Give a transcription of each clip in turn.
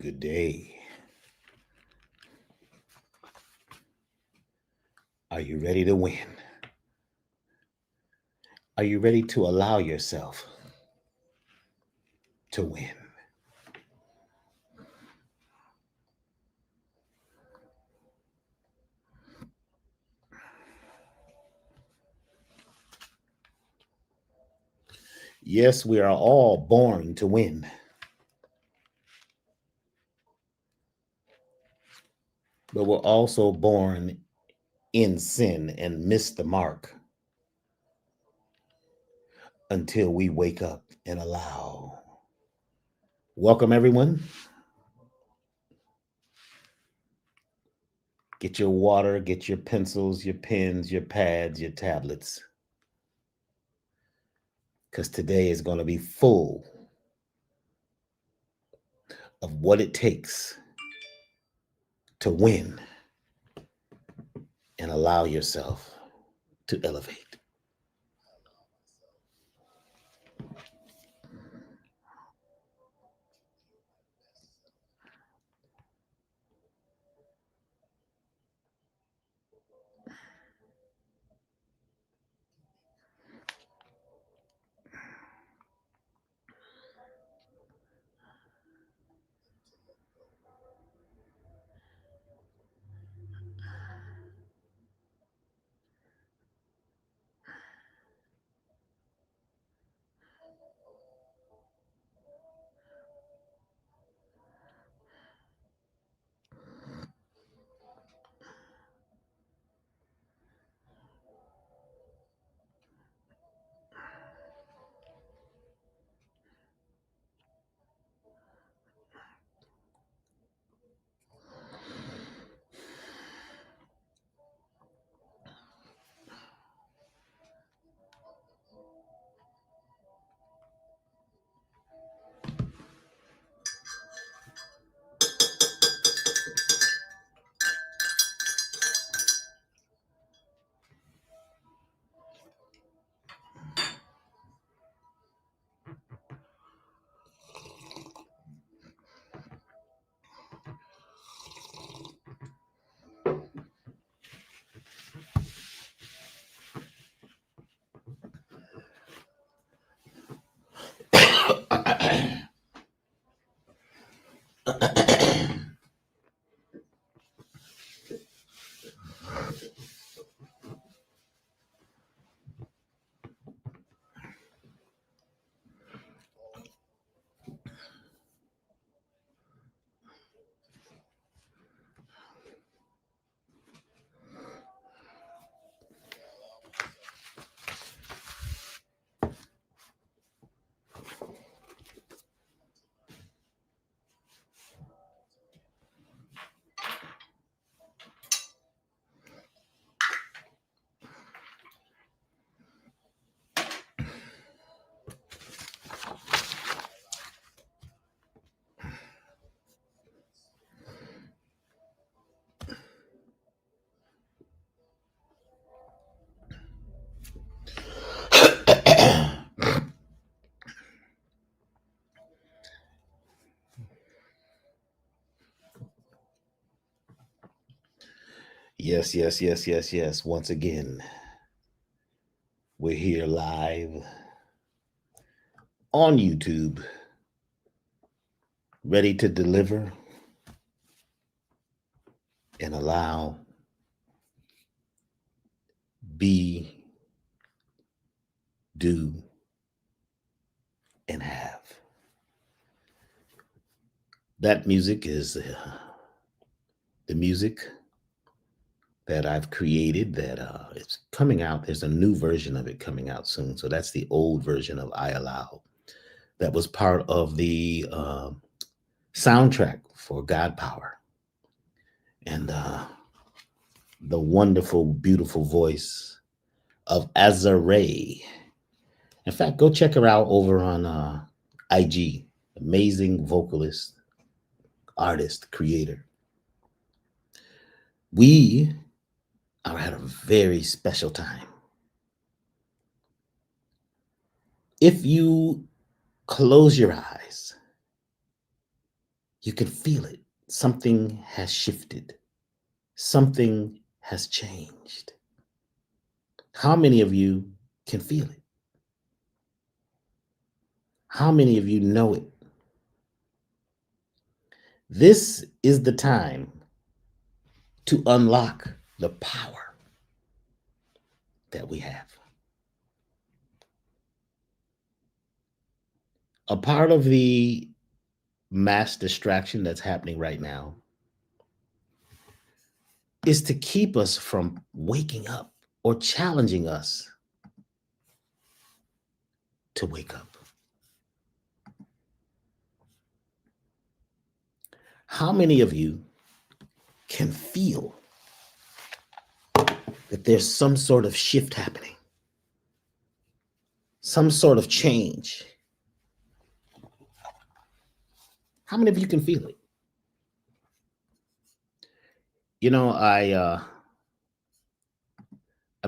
Good day. Are you ready to win? Are you ready to allow yourself to win? Yes, we are all born to win, but we're also born in sin and miss the mark until we wake up and allow. Welcome, everyone. Get your water, get your pencils, your pens, your pads, your tablets, because today is going to be full of what it takes to win and allow yourself to elevate. Yes, yes, yes, yes, yes. Once again, we're here live on YouTube, ready to deliver and allow, be, do, and have. That music is the music that I've created that it's coming out. There's a new version of it coming out soon. So that's the old version of I Allow. That was part of the soundtrack for God Power. And the wonderful, beautiful voice of Azare. In fact, go check her out over on IG. Amazing vocalist, artist, creator. We are at a very special time. If you close your eyes You can feel it. Something has shifted. Something has changed. How many of you can feel it? How many of you know it? This is the time to unlock the power that we have. A part of the mass distraction that's happening right now is to keep us from waking up or challenging us to wake up. How many of you can feel that there's some sort of shift happening, some sort of change? How many of you can feel it? You know, I've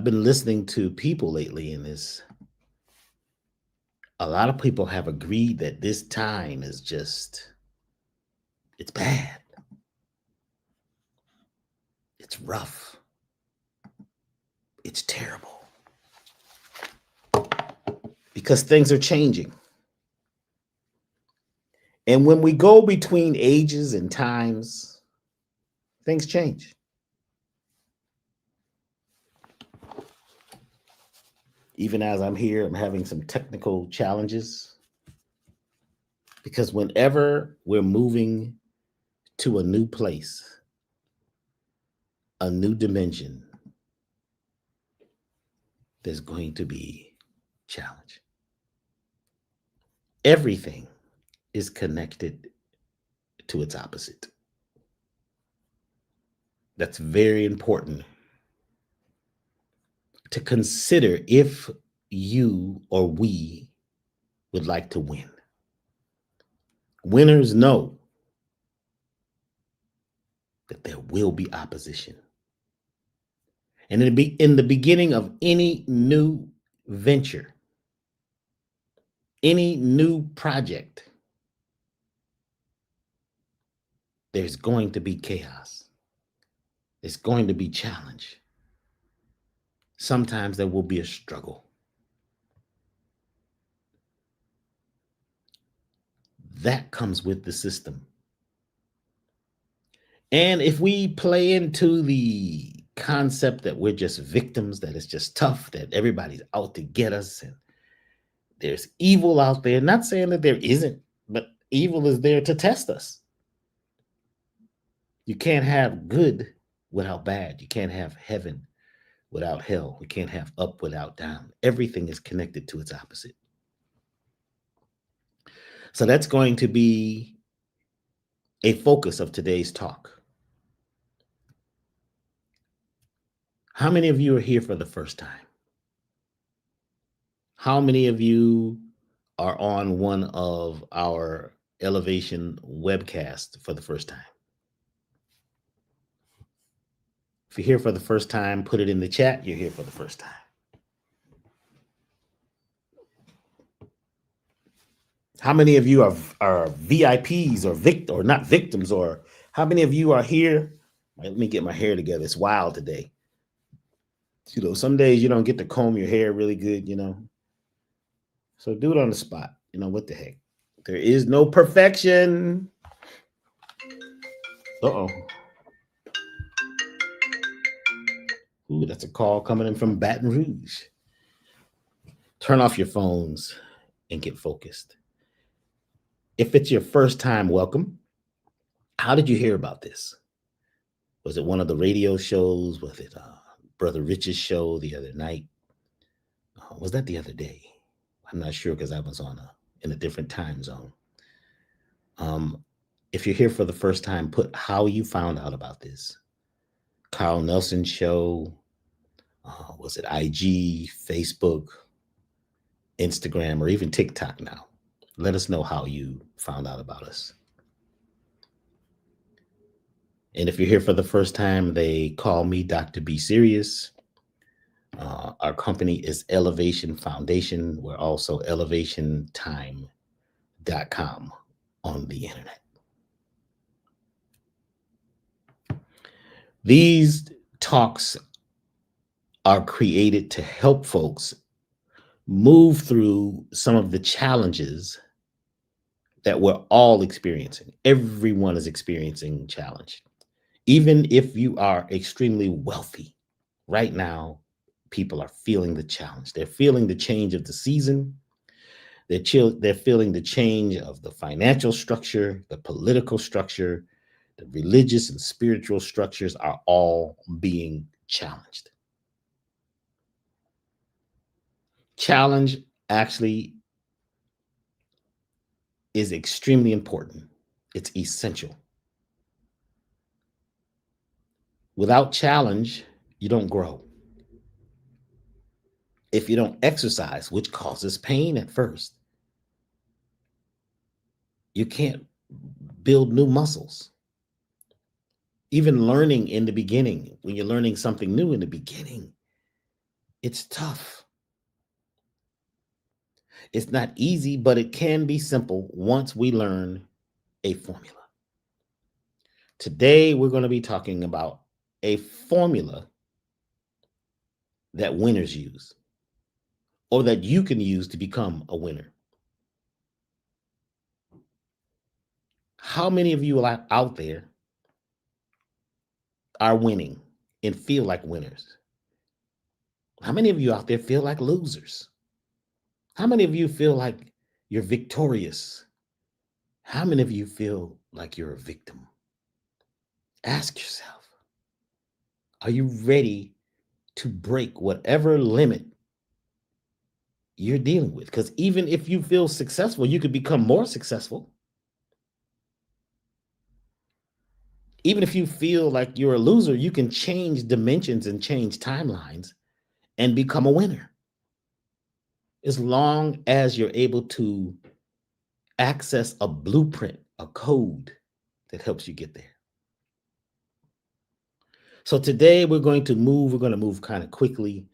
been listening to people lately in this. A lot of people have agreed that this time is just, it's bad. It's rough. It's terrible. Because things are changing. And when we go between ages and times, things change. Even as I'm here, I'm having some technical challenges. Because whenever we're moving to a new place, a new dimension, there's going to be challenge. Everything is connected to its opposite. That's very important to consider if you or we would like to win. Winners know that there will be opposition. And in the beginning of any new venture, any new project, there's going to be chaos. There's going to be challenge. Sometimes there will be a struggle. That comes with the system. And if we play into the concept that we're just victims, that it's just tough, that everybody's out to get us, and there's evil out there, not saying that there isn't, but evil is there to test us. You can't have good without bad. You can't have heaven without hell. We can't have up without down. Everything is connected to its opposite. So that's going to be a focus of today's talk. How many of you are here for the first time? How many of you are on one of our Elevation webcasts for the first time? If you're here for the first time, put it in the chat. You're here for the first time. How many of you are VIPs or not victims? Or how many of you are here? Let me get my hair together. It's wild today. You know, some days you don't get to comb your hair really good, you know. So do it on the spot. You know, what the heck? There is no perfection. Uh-oh. Ooh, that's a call coming in from Baton Rouge. Turn off your phones and get focused. If it's your first time, welcome. How did you hear about this? Was it one of the radio shows? Was it Brother Rich's show the other night? Was that the other day? I'm not sure because I was in a different time zone. If you're here for the first time, put how you found out about this. Carl Nelson show. Was it IG, Facebook, Instagram, or even TikTok now? Let us know how you found out about us. And if you're here for the first time, they call me Dr. B Serious. Our company is Elevation Foundation. We're also elevationtime.com on the internet. These talks are created to help folks move through some of the challenges that we're all experiencing. Everyone is experiencing challenge. Even if you are extremely wealthy, right now, people are feeling the challenge. They're feeling the change of the season. They're feeling the change of the financial structure, the political structure, the religious and spiritual structures are all being challenged. Challenge actually is extremely important. It's essential. Without challenge, you don't grow. If you don't exercise, which causes pain at first, you can't build new muscles. Even learning in the beginning, when you're learning something new in the beginning, it's tough. It's not easy, but it can be simple once we learn a formula. Today, we're going to be talking about a formula that winners use or that you can use to become a winner. How many of you out there are winning and feel like winners? How many of you out there feel like losers? How many of you feel like you're victorious? How many of you feel like you're a victim? Ask yourself, are you ready to break whatever limit you're dealing with? Because even if you feel successful, you could become more successful. Even if you feel like you're a loser, you can change dimensions and change timelines and become a winner. As long as you're able to access a blueprint, a code that helps you get there. So today we're going to move kind of quickly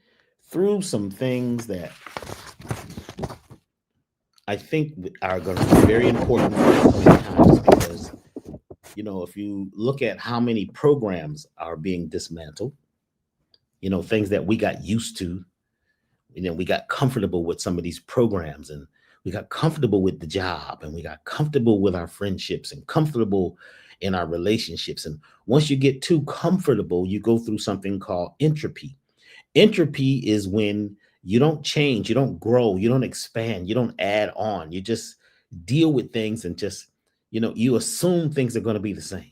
through some things that I think are going to be very important for upcoming times because, if you look at how many programs are being dismantled, things that we got used to, we got comfortable with some of these programs and we got comfortable with the job and we got comfortable with our friendships and comfortable in our relationships. And once you get too comfortable, you go through something called entropy. Entropy is when you don't change, you don't grow, you don't expand, you don't add on. You just deal with things and just, you assume things are going to be the same.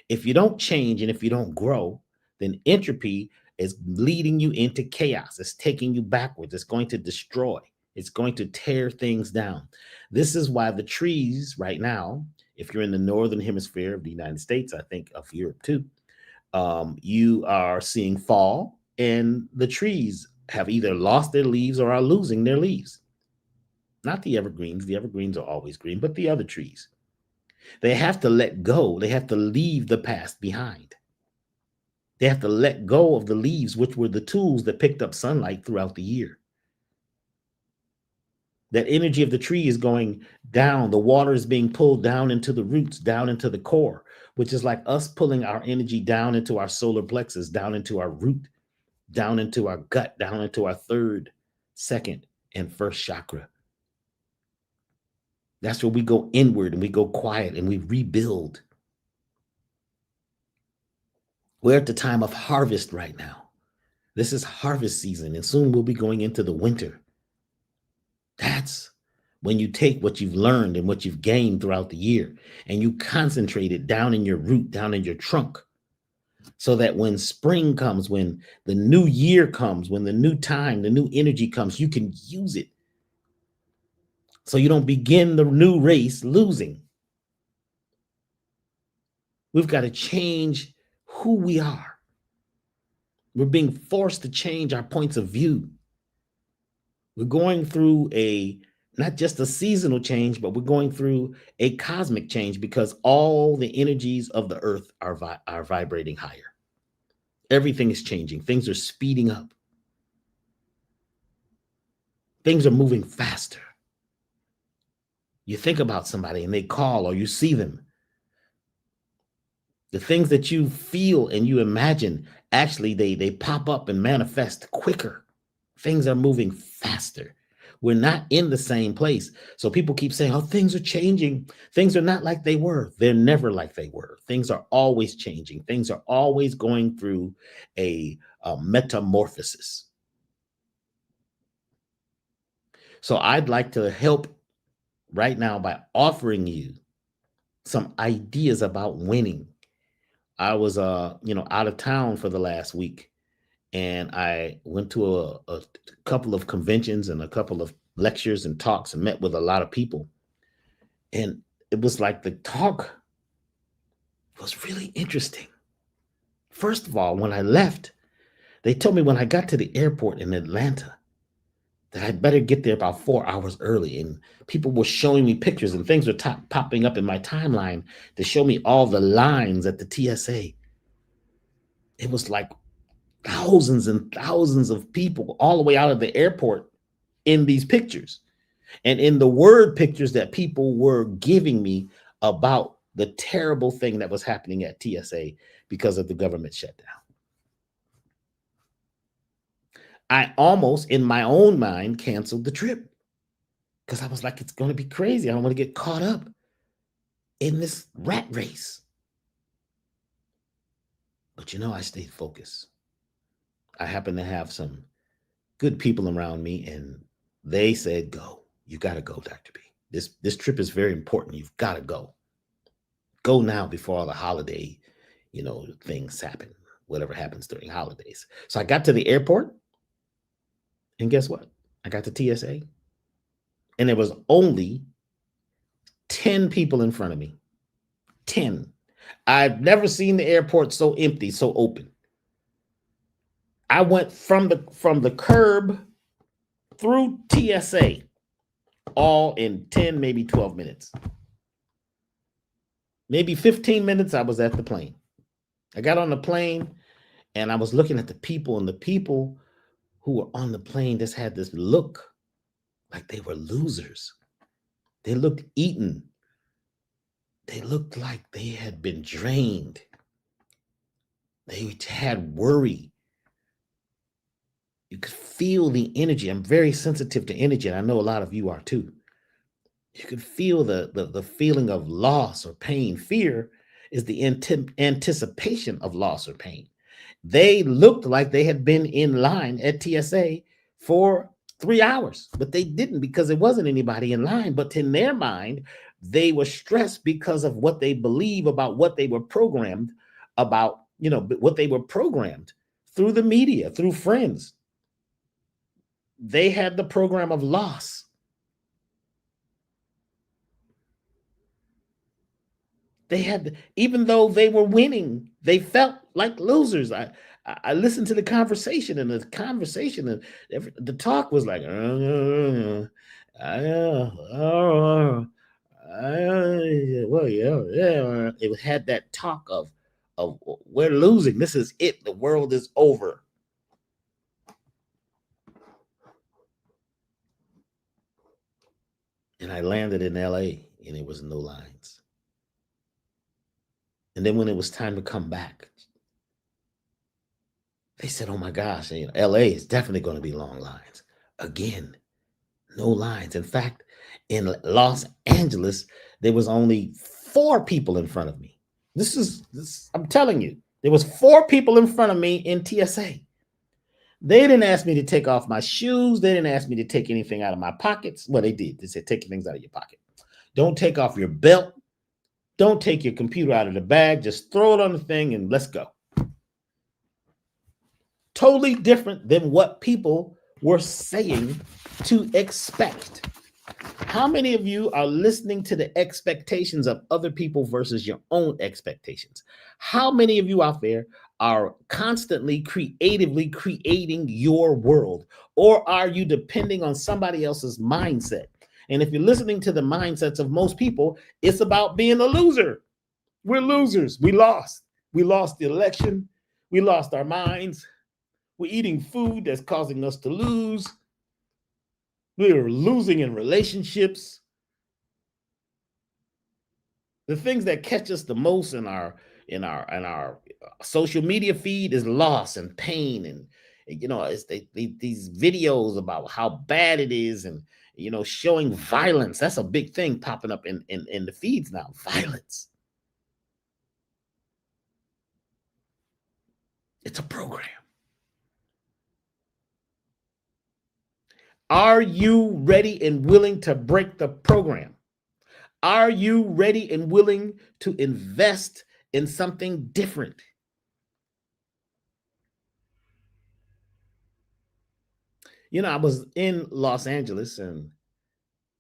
If you don't change and if you don't grow, then entropy is leading you into chaos. It's taking you backwards. It's going to destroy. It's going to tear things down. This is why the trees right now, if you're in the northern hemisphere of the United States, I think of Europe too, you are seeing fall, and the trees have either lost their leaves or are losing their leaves. Not the evergreens. The evergreens are always green, but the other trees. They have to let go. They have to leave the past behind. They have to let go of the leaves, which were the tools that picked up sunlight throughout the year. That energy of the tree is going down. The water is being pulled down into the roots, down into the core, which is like us pulling our energy down into our solar plexus, down into our root, down into our gut, down into our third, second, and first chakra. That's where we go inward and we go quiet and we rebuild. We're at the time of harvest right now. This is harvest season, and soon we'll be going into the winter. That's when you take what you've learned and what you've gained throughout the year and you concentrate it down in your root, down in your trunk, so that when spring comes, when the new year comes, when the new time, the new energy comes, you can use it. So you don't begin the new race losing. We've got to change who we are. We're being forced to change our points of view. We're going through not just a seasonal change, but we're going through a cosmic change because all the energies of the earth are vibrating higher. Everything is changing. Things are speeding up. Things are moving faster. You think about somebody and they call or you see them. The things that you feel and you imagine, actually, they pop up and manifest quicker. Things are moving faster. We're not in the same place. So people keep saying, oh, things are changing. Things are not like they were. They're never like they were. Things are always changing. Things are always going through a metamorphosis. So I'd like to help right now by offering you some ideas about winning. I was out of town for the last week, and I went to a couple of conventions and a couple of lectures and talks and met with a lot of people. And it was like the talk was really interesting. First of all, when I left, they told me when I got to the airport in Atlanta that I'd better get there about 4 hours early. And people were showing me pictures and things were popping up in my timeline to show me all the lines at the TSA. It was like thousands and thousands of people all the way out of the airport in these pictures and in the word pictures that people were giving me about the terrible thing that was happening at TSA because of the government shutdown. I almost, in my own mind, canceled the trip because I was like, it's going to be crazy. I don't want to get caught up in this rat race. But I stayed focused. I happen to have some good people around me, and they said, go. You got to go, Dr. B. This trip is very important. You've got to go. Go now before all the holiday, things happen, whatever happens during holidays. So I got to the airport, and guess what? I got to TSA, and there was only 10 people in front of me. 10. I've never seen the airport so empty, so open. I went from the curb through TSA all in 10, maybe 12 minutes. Maybe 15 minutes, I was at the plane. I got on the plane and I was looking at the people, and the people who were on the plane just had this look like they were losers. They looked eaten. They looked like they had been drained. They had worry. You could feel the energy. I'm very sensitive to energy, and I know a lot of you are too. You could feel the feeling of loss or pain. Fear is the anticipation of loss or pain. They looked like they had been in line at TSA for 3 hours, but they didn't because there wasn't anybody in line. But in their mind, they were stressed because of what they believe about what they were programmed about, what they were programmed through the media, through friends. They had the program of loss. They had, even though they were winning, they felt like losers. I listened to the conversation, and the talk was like, well, yeah. It had that talk of we're losing. This is it. The world is over. And I landed in LA, and there was no lines. And then when it was time to come back, they said, oh my gosh, LA is definitely going to be long lines. Again, no lines. In fact, in Los Angeles, there was only 4 people in front of me. I'm telling you, there was 4 people in front of me in TSA. They didn't ask me to take off my shoes. They didn't ask me to take anything out of my pockets. Well, they did. They said, take things out of your pocket. Don't take off your belt. Don't take your computer out of the bag. Just throw it on the thing and let's go. Totally different than what people were saying to expect. How many of you are listening to the expectations of other people versus your own expectations? How many of you out there are constantly creatively creating your world? Or are you depending on somebody else's mindset? And if you're listening to the mindsets of most people, it's about being a loser. We're losers. We lost. We lost the election. We lost our minds. We're eating food that's causing us to lose. We're losing in relationships. The things that catch us the most in our in our social media feed is loss and pain, and it's these videos about how bad it is, and showing violence. That's a big thing popping up in the feeds now. Violence. It's a program. Are you ready and willing to break the program? Are you ready and willing to invest in something different? I was in Los Angeles, and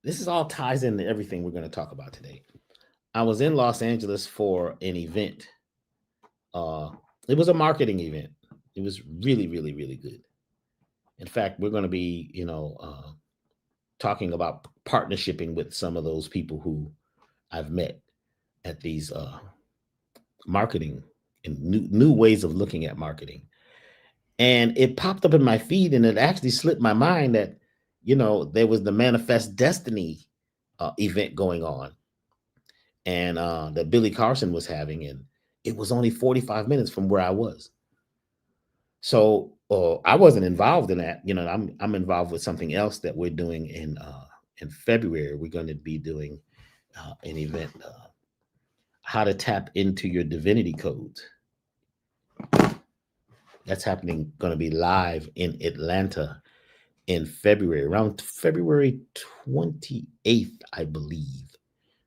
this is all ties into everything we're going to talk about today. I was in Los Angeles for an event. Uh, it was a marketing event. It was really, really, really good. In fact, we're going to be, talking about partnershiping with some of those people who I've met at these marketing and new ways of looking at marketing. And it popped up in my feed, and it actually slipped my mind that, there was the Manifest Destiny event going on, and that Billy Carson was having, and it was only 45 minutes from where I was. So I wasn't involved in that. I'm involved with something else that we're doing in February. We're going to be doing an event, how to tap into your divinity codes. That's happening, going to be live in Atlanta in February, around February 28th, I believe.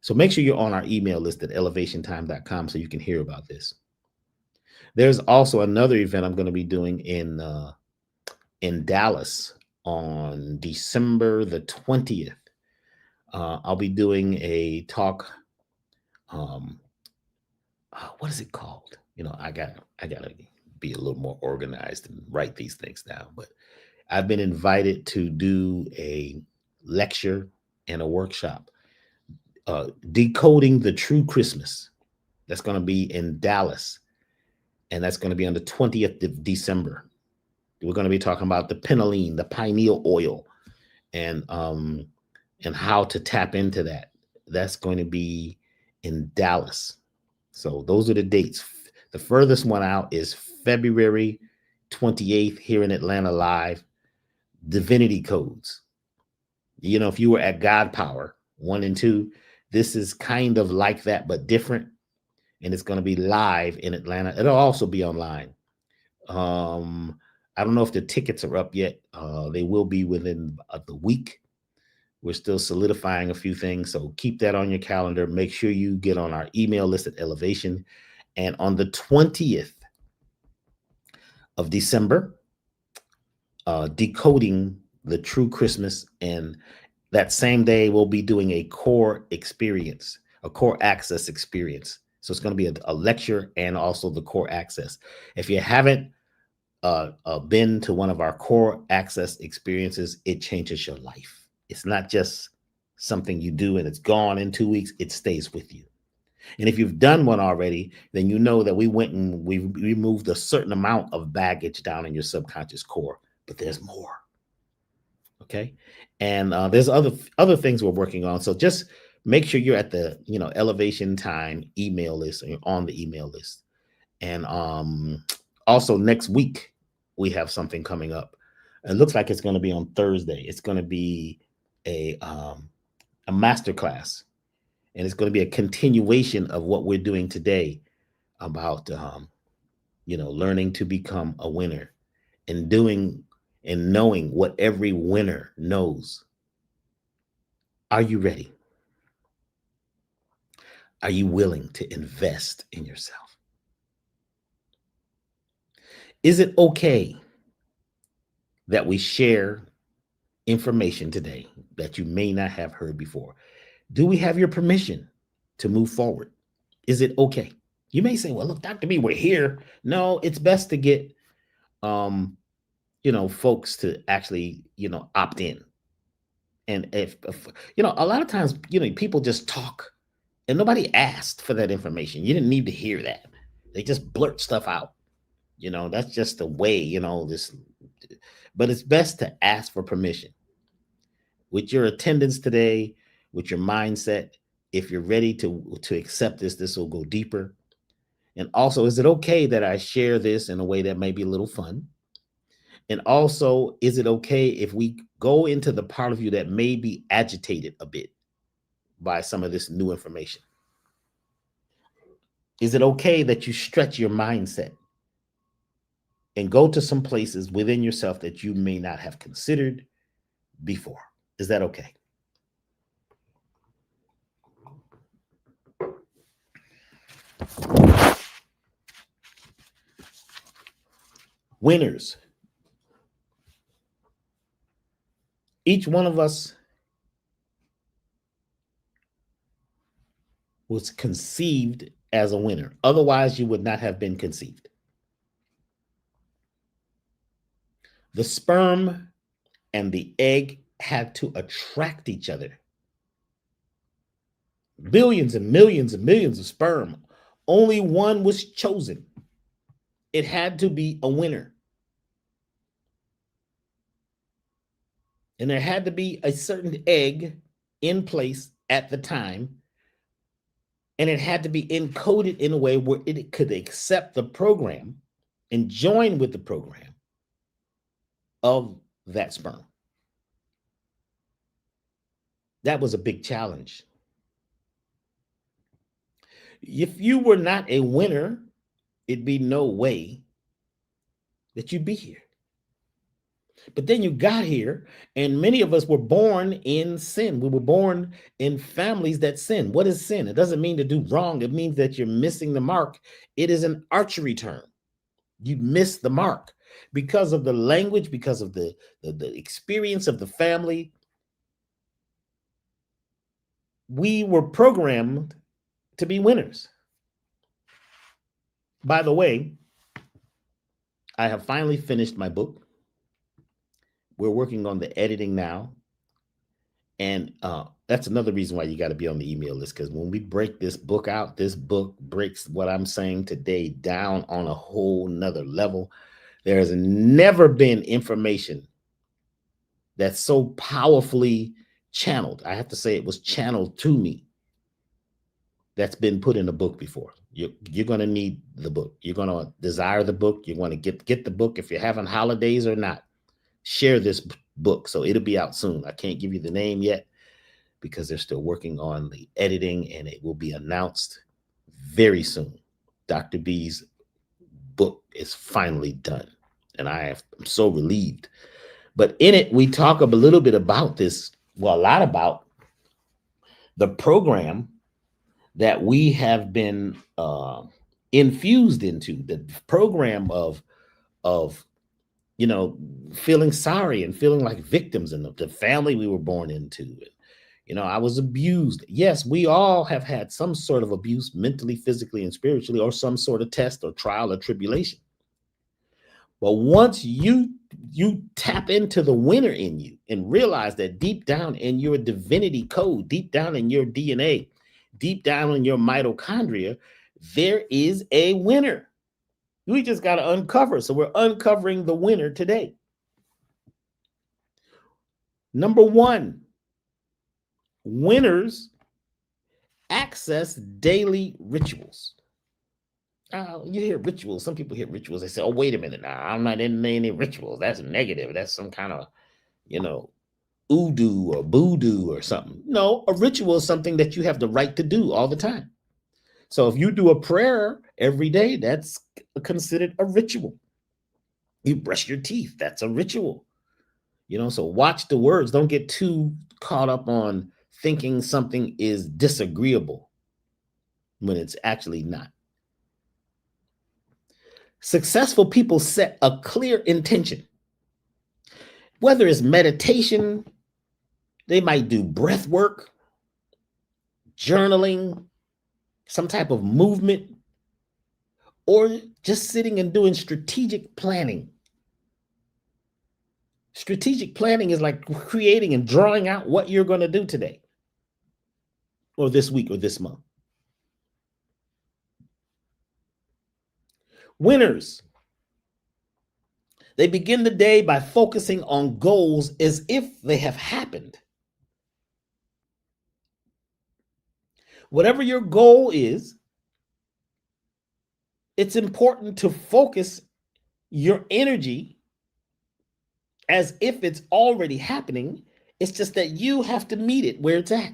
So make sure you're on our email list at elevationtime.com so you can hear about this. There's also another event I'm going to be doing in Dallas on December the 20th. I'll be doing a talk. What is it called? I gotta be a little more organized and write these things down. But I've been invited to do a lecture and a workshop, decoding the true Christmas. That's going to be in Dallas, and that's going to be on the 20th of December. We're going to be talking about the pinealine, the pineal oil, and how to tap into that. That's going to be in Dallas. So those are the dates. The furthest one out is February 28th here in Atlanta live. Divinity codes. If you were at God Power 1 and 2, this is kind of like that, but different. And it's going to be live in Atlanta. It'll also be online. I don't know if the tickets are up yet. They will be within the week. We're still solidifying a few things, so keep that on your calendar. Make sure you get on our email list at Elevation. And on the 20th of December, decoding the true Christmas. And that same day, we'll be doing a core experience, a core access experience. So it's going to be a lecture and also the core access. If you haven't been to one of our core access experiences, it changes your life. It's not just something you do and it's gone in 2 weeks. It stays with you. And if you've done one already, then you know that we went and we removed a certain amount of baggage down in your subconscious core, but there's more. Okay. And there's other things we're working on. So just make sure you're at the, Elevation Time email list, and you're on the email list. And also next week, we have something coming up. It looks like it's going to be on Thursday. It's going to be a masterclass, and it's going to be a continuation of what we're doing today about, learning to become a winner and doing and knowing what every winner knows. Are you ready? Are you willing to invest in yourself? Is it okay that we share information today that you may not have heard before? Do we have your permission to move forward? Is it okay? You may say, well, look, Dr. B, we're here. No, it's best to get, folks to actually, opt in. And if a lot of times, people just talk and nobody asked for that information. You didn't need to hear that. They just blurt stuff out. That's just the way, but it's best to ask for permission. With your attendance today, with your mindset, if you're ready to accept this will go deeper. And also, is it okay that I share this in a way that may be a little fun? And also, is it okay if we go into the part of you that may be agitated a bit by some of this new information? Is it okay that you stretch your mindset and go to some places within yourself that you may not have considered before? Is that okay? Winners. Each one of us was conceived as a winner. Otherwise, you would not have been conceived. The sperm and the egg had to attract each other. Billions and millions and millions of sperm. Only one was chosen. It had to be a winner. And there had to be a certain egg in place at the time. And it had to be encoded in a way where it could accept the program and join with the program of that sperm. That was a big challenge. If you were not a winner, it'd be no way that you'd be here. But then you got here, and many of us were born in sin. We were born in families that sin. What is sin? It doesn't mean to do wrong. It means that you're missing the mark. It is an archery term. You miss the mark because of the language, because of the experience of the family. We were programmed to be winners. By the way, I have finally finished my book. We're working on the editing now. And that's another reason why you got to be on the email list, because when we break this book out, this book breaks what I'm saying today down on a whole nother level. There has never been information that's so powerfully channeled. I have to say it was channeled to me. That's been put in a book before. You're going to need the book. You're going to desire the book. You want to get the book if you're having holidays or not. Share this book. So it'll be out soon. I can't give you the name yet because they're still working on the editing, and it will be announced very soon. Dr. B's book is finally done, and I'm so relieved. But in it, we talk a little bit about this, well, a lot about the program that we have been infused into, the program of feeling sorry and feeling like victims in the family we were born into. I was abused. Yes, we all have had some sort of abuse, mentally, physically, and spiritually, or some sort of test or trial or tribulation. But once you tap into the winner in you and realize that deep down in your divinity code, deep down in your DNA, deep down in your mitochondria, there is a winner. We just got to uncover. So we're uncovering the winner today. Number one, winners access daily rituals. You hear rituals. Some people hear rituals. They say, oh, wait a minute. Now, I'm not in any rituals. That's negative. That's some kind of, voodoo or voodoo or something. No, a ritual is something that you have the right to do all the time. So if you do a prayer every day, that's considered a ritual. You brush your teeth. That's a ritual. So watch the words. Don't get too caught up on thinking something is disagreeable when it's actually not. Successful people set a clear intention. Whether it's meditation, they might do breath work, journaling, some type of movement, or just sitting and doing strategic planning. Strategic planning is like creating and drawing out what you're going to do today, or this week, or this month. Winners, they begin the day by focusing on goals as if they have happened. Whatever your goal is, it's important to focus your energy as if it's already happening. It's just that you have to meet it where it's at.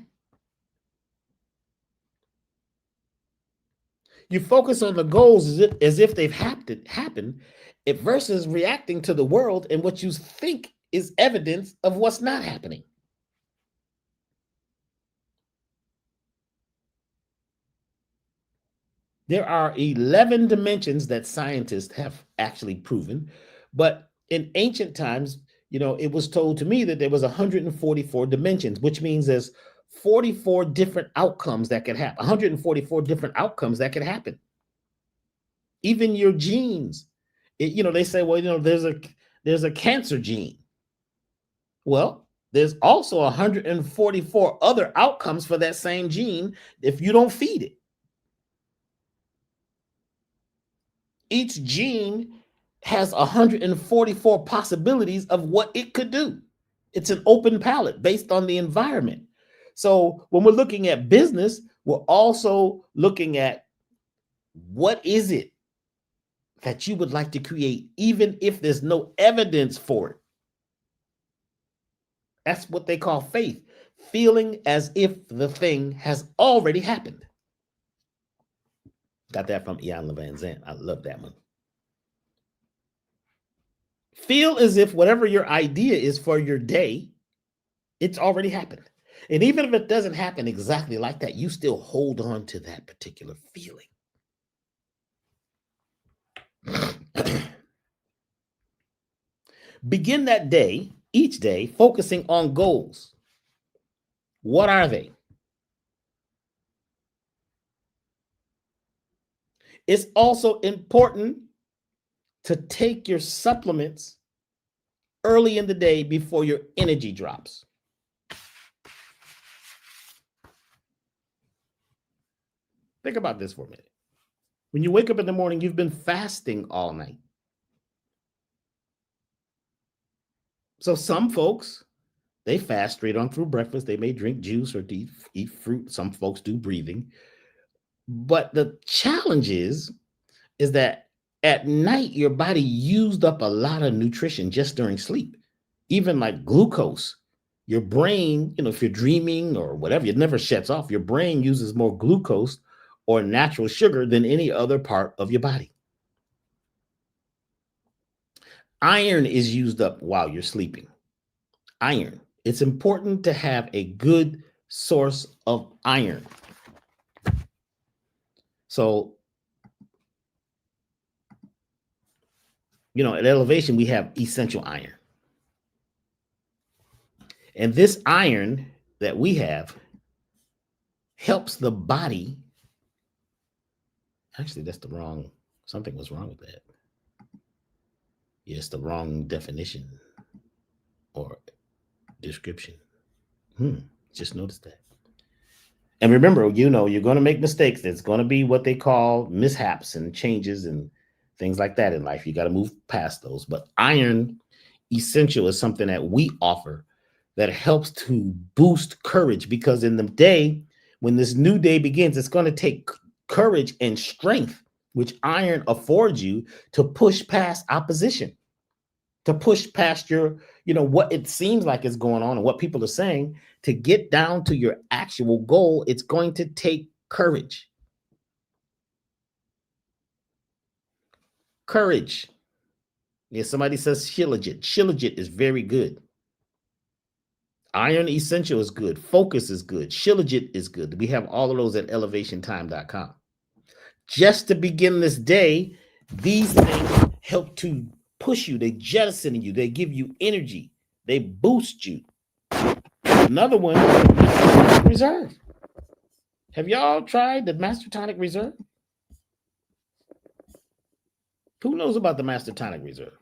You focus on the goals as if they've happened, versus reacting to the world and what you think is evidence of what's not happening. There are 11 dimensions that scientists have actually proven, but in ancient times, it was told to me that there was 144 dimensions, which means there's 44 different outcomes that could happen, 144 different outcomes that could happen. Even your genes, they say, well, there's a cancer gene. Well, there's also 144 other outcomes for that same gene if you don't feed it. Each gene has 144 possibilities of what it could do. It's an open palette based on the environment. So when we're looking at business, we're also looking at what is it that you would like to create, even if there's no evidence for it. That's what they call faith, feeling as if the thing has already happened. Got that from Ian Van Zandt. I love that one. Feel as if whatever your idea is for your day, it's already happened. And even if it doesn't happen exactly like that, you still hold on to that particular feeling. Begin that day, each day, focusing on goals. What are they? It's also important to take your supplements early in the day before your energy drops. Think about this for a minute. When you wake up in the morning, you've been fasting all night. So some folks, they fast straight on through breakfast. They may drink juice or eat fruit. Some folks do breathing. But the challenge is that at night, your body used up a lot of nutrition just during sleep. Even like glucose, your brain, if you're dreaming or whatever, it never shuts off. Your brain uses more glucose or natural sugar than any other part of your body. Iron is used up while you're sleeping. Iron. It's important to have a good source of iron. So, at Elevation, we have essential iron. And this iron that we have helps the body. Actually, something was wrong with that. Yes, the wrong definition or description. Just noticed that. And remember, you're going to make mistakes. There's going to be what they call mishaps and changes and things like that in life. You got to move past those. But Iron Essential is something that we offer that helps to boost courage, because in the day, when this new day begins, it's going to take courage and strength, which iron affords you, to push past opposition, to push past your, what it seems like is going on and what people are saying, to get down to your actual goal. It's going to take courage. Courage. Yeah, somebody says Shilajit. Shilajit is very good. Iron Essential is good. Focus is good. Shilajit is good. We have all of those at elevationtime.com. Just to begin this day, these things help to push you. They jettison you. They give you energy. They boost you. Another one, Reserve. Have y'all tried the Master Tonic Reserve? Who knows about the Master Tonic Reserve?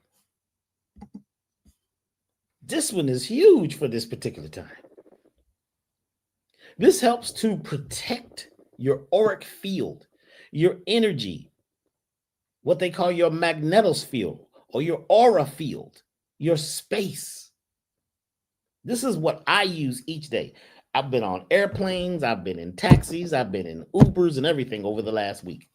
This one is huge for this particular time. This helps to protect your auric field, your energy, what they call your magnetosphere or your aura field, your space. This is what I use each day. I've been on airplanes, I've been in taxis, I've been in Ubers and everything over the last week.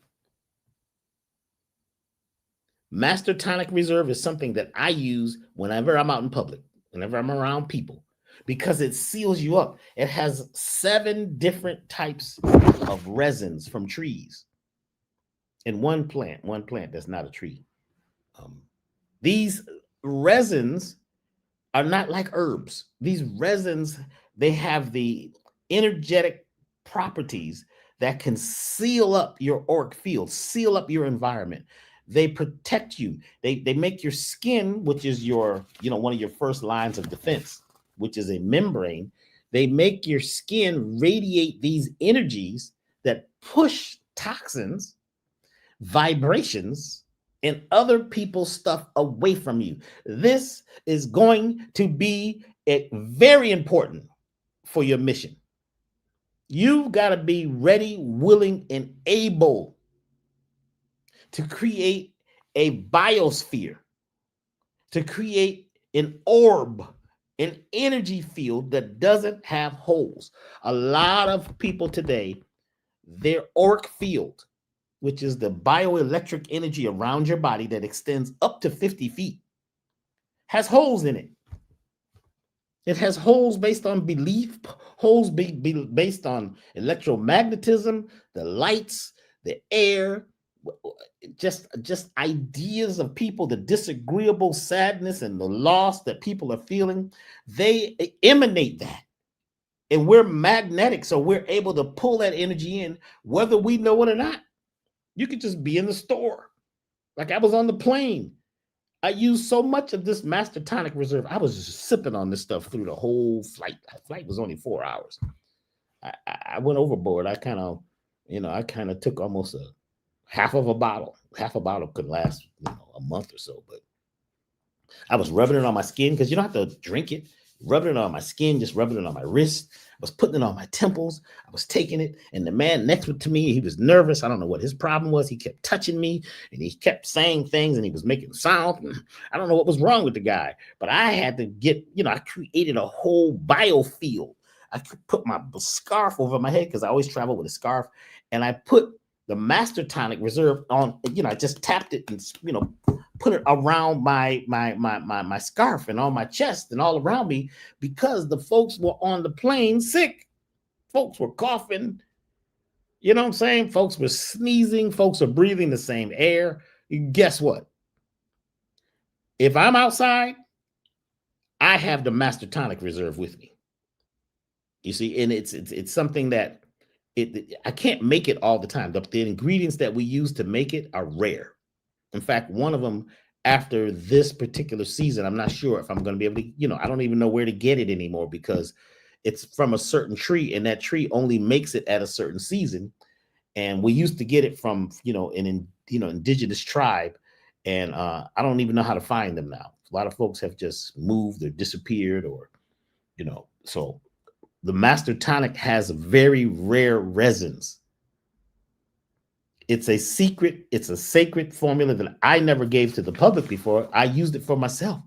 Master Tonic Reserve is something that I use whenever I'm out in public, whenever I'm around people, because it seals you up. It has 7 different types of resins from trees in one plant that's not a tree. Um, these resins are not like herbs. These resins, they have the energetic properties that can seal up your auric field, seal up your environment. They protect you. They make your skin, which is your, one of your first lines of defense, which is a membrane. They make your skin radiate these energies that push toxins, vibrations, and other people's stuff away from you. This is going to be very important for your mission. You've got to be ready, willing, and able to create a biosphere, to create an orb, an energy field that doesn't have holes. A lot of people today, their auric field, which is the bioelectric energy around your body that extends up to 50 feet, has holes in it. It has holes based on belief, holes based on electromagnetism, the lights, the air, just ideas of people, the disagreeable sadness and the loss that people are feeling. They emanate that. And we're magnetic, so we're able to pull that energy in, whether we know it or not. You could just be in the store. Like I was on the plane. I used so much of this Master Tonic Reserve. I was just sipping on this stuff through the whole flight. The flight was only 4 hours. I went overboard. I kind of took almost half a bottle. Half a bottle could last, a month or so. But I was rubbing it on my skin because you don't have to drink it. Rubbing it on my skin, just rubbing it on my wrist. I was putting it on my temples. I was taking it. And the man next to me, he was nervous. I don't know what his problem was. He kept touching me and he kept saying things and he was making sound. I don't know what was wrong with the guy, but I had to get, I created a whole biofield. I could put my scarf over my head because I always travel with a scarf. And I put the Master Tonic Reserve on, I just tapped it and, put it around my scarf and on my chest and all around me because the folks were on the plane sick. Folks were coughing. You know what I'm saying? Folks were sneezing. Folks were breathing the same air. Guess what? If I'm outside, I have the Master Tonic Reserve with me. You see, and it's something that I can't make it all the time. The ingredients that we use to make it are rare. In fact, one of them, after this particular season, I'm not sure if I'm going to be able to, I don't even know where to get it anymore because it's from a certain tree and that tree only makes it at a certain season. And we used to get it from, an indigenous tribe. And I don't even know how to find them now. A lot of folks have just moved or disappeared or, so the Master Tonic has very rare resins. It's a secret, it's a sacred formula that I never gave to the public before. I used it for myself.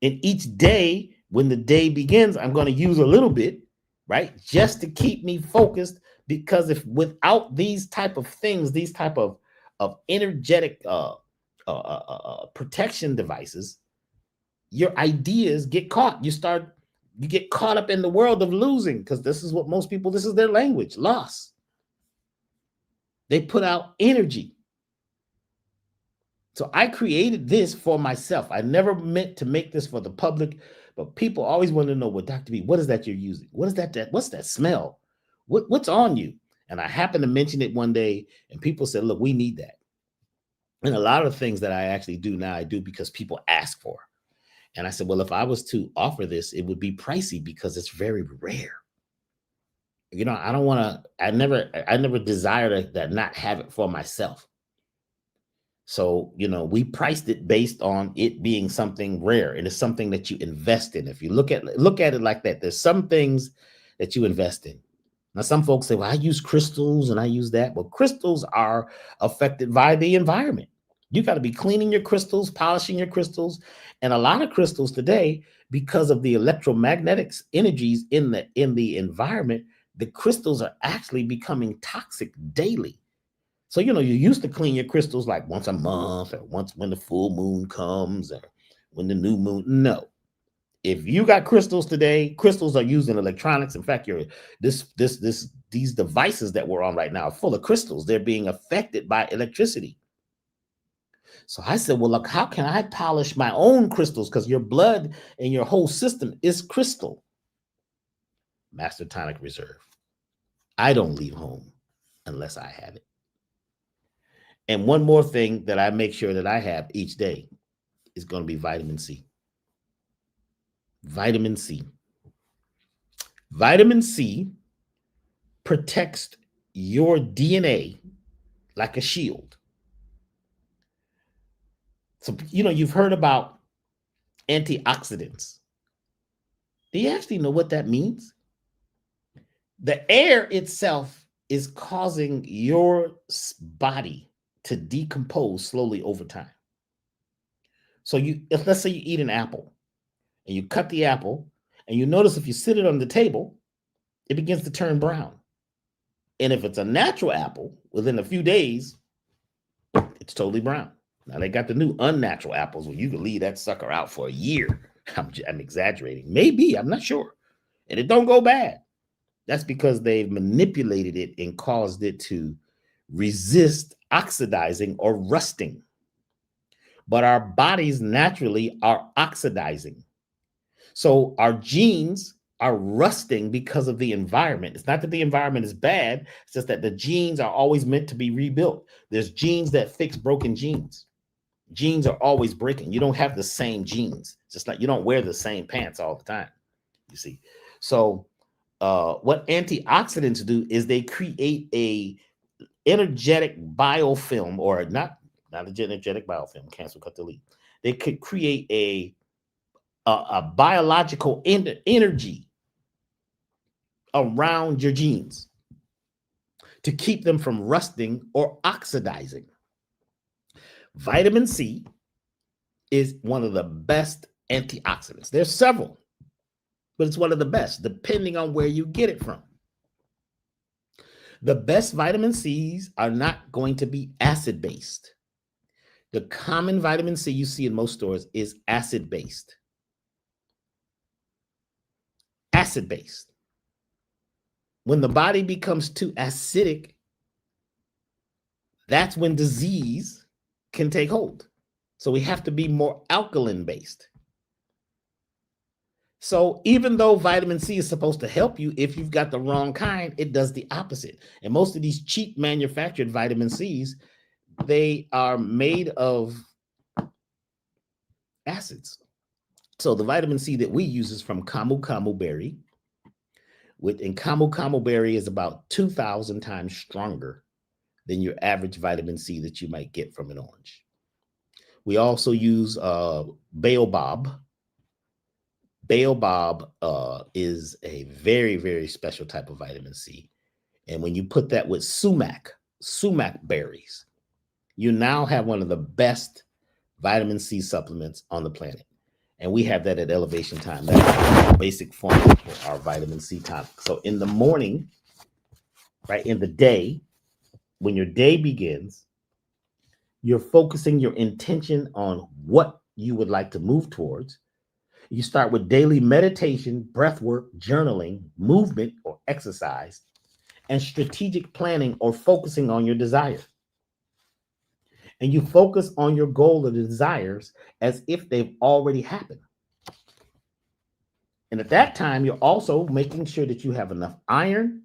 And each day, when the day begins, I'm going to use a little bit, right? Just to keep me focused, because if without these type of things, these type of energetic protection devices, your ideas get caught. You get caught up in the world of losing because this is what most people, this is their language, loss. They put out energy. So I created this for myself. I never meant to make this for the public, but people always want to know, well, Dr. B, what is that you're using? What is that? What's that smell? What's on you? And I happened to mention it one day and people said, look, we need that. And a lot of things that I actually do now, I do because people ask for. And I said, well, if I was to offer this, it would be pricey because it's very rare. I don't want to, I never desired that not have it for myself. So, we priced it based on it being something rare. And it's something that you invest in. If you look at it like that, there's some things that you invest in. Now, some folks say, well, I use crystals and I use that. Well, crystals are affected by the environment. You got to be cleaning your crystals, polishing your crystals. And a lot of crystals today, because of the electromagnetics energies in the environment, the crystals are actually becoming toxic daily. So, you used to clean your crystals like once a month or once when the full moon comes or when the new moon. No. If you got crystals today, crystals are used in electronics. In fact, these devices that we're on right now are full of crystals. They're being affected by electricity. So I said, well, look, how can I polish my own crystals? Because your blood and your whole system is crystal. Master Tonic Reserve. I don't leave home unless I have it. And one more thing that I make sure that I have each day is going to be vitamin C. Vitamin C. Vitamin C protects your DNA like a shield. So, you've heard about antioxidants. Do you actually know what that means? The air itself is causing your body to decompose slowly over time. So let's say you eat an apple and you cut the apple and you notice if you sit it on the table, it begins to turn brown. And if it's a natural apple, within a few days, it's totally brown. Now they got the new unnatural apples where you can leave that sucker out for a year. I'm exaggerating. Maybe, I'm not sure. And it don't go bad. That's because they've manipulated it and caused it to resist oxidizing or rusting. But our bodies naturally are oxidizing. So our genes are rusting because of the environment. It's not that the environment is bad. It's just that the genes are always meant to be rebuilt. There's genes that fix broken genes. Genes are always breaking. You don't have the same genes. It's just like you don't wear the same pants all the time, you see. So what antioxidants do is they create a energetic biofilm, or not an energetic biofilm, cancel, cut, delete. They could create a biological energy around your genes to keep them from rusting or oxidizing. Vitamin C is one of the best antioxidants. There's several, but it's one of the best, depending on where you get it from. The best vitamin C's are not going to be acid-based. The common vitamin C you see in most stores is acid-based. Acid-based. When the body becomes too acidic, that's when disease can take hold. So we have to be more alkaline-based. So even though vitamin C is supposed to help you, if you've got the wrong kind, it does the opposite. And most of these cheap manufactured vitamin C's, they are made of acids. So the vitamin C that we use is from Camu Camu berry. And Camu Camu berry is about 2,000 times stronger than your average vitamin C that you might get from an orange. We also use baobab. Baobab is a very, very special type of vitamin C. And when you put that with sumac berries, you now have one of the best vitamin C supplements on the planet. And we have that at Elevation Time. That's the basic formula for our vitamin C tonic. So in the morning, right, in the day, when your day begins, you're focusing your intention on what you would like to move towards. You start with daily meditation, breath work, journaling, movement or exercise, and strategic planning or focusing on your desire. And you focus on your goal or desires as if they've already happened. And at that time, you're also making sure that you have enough iron,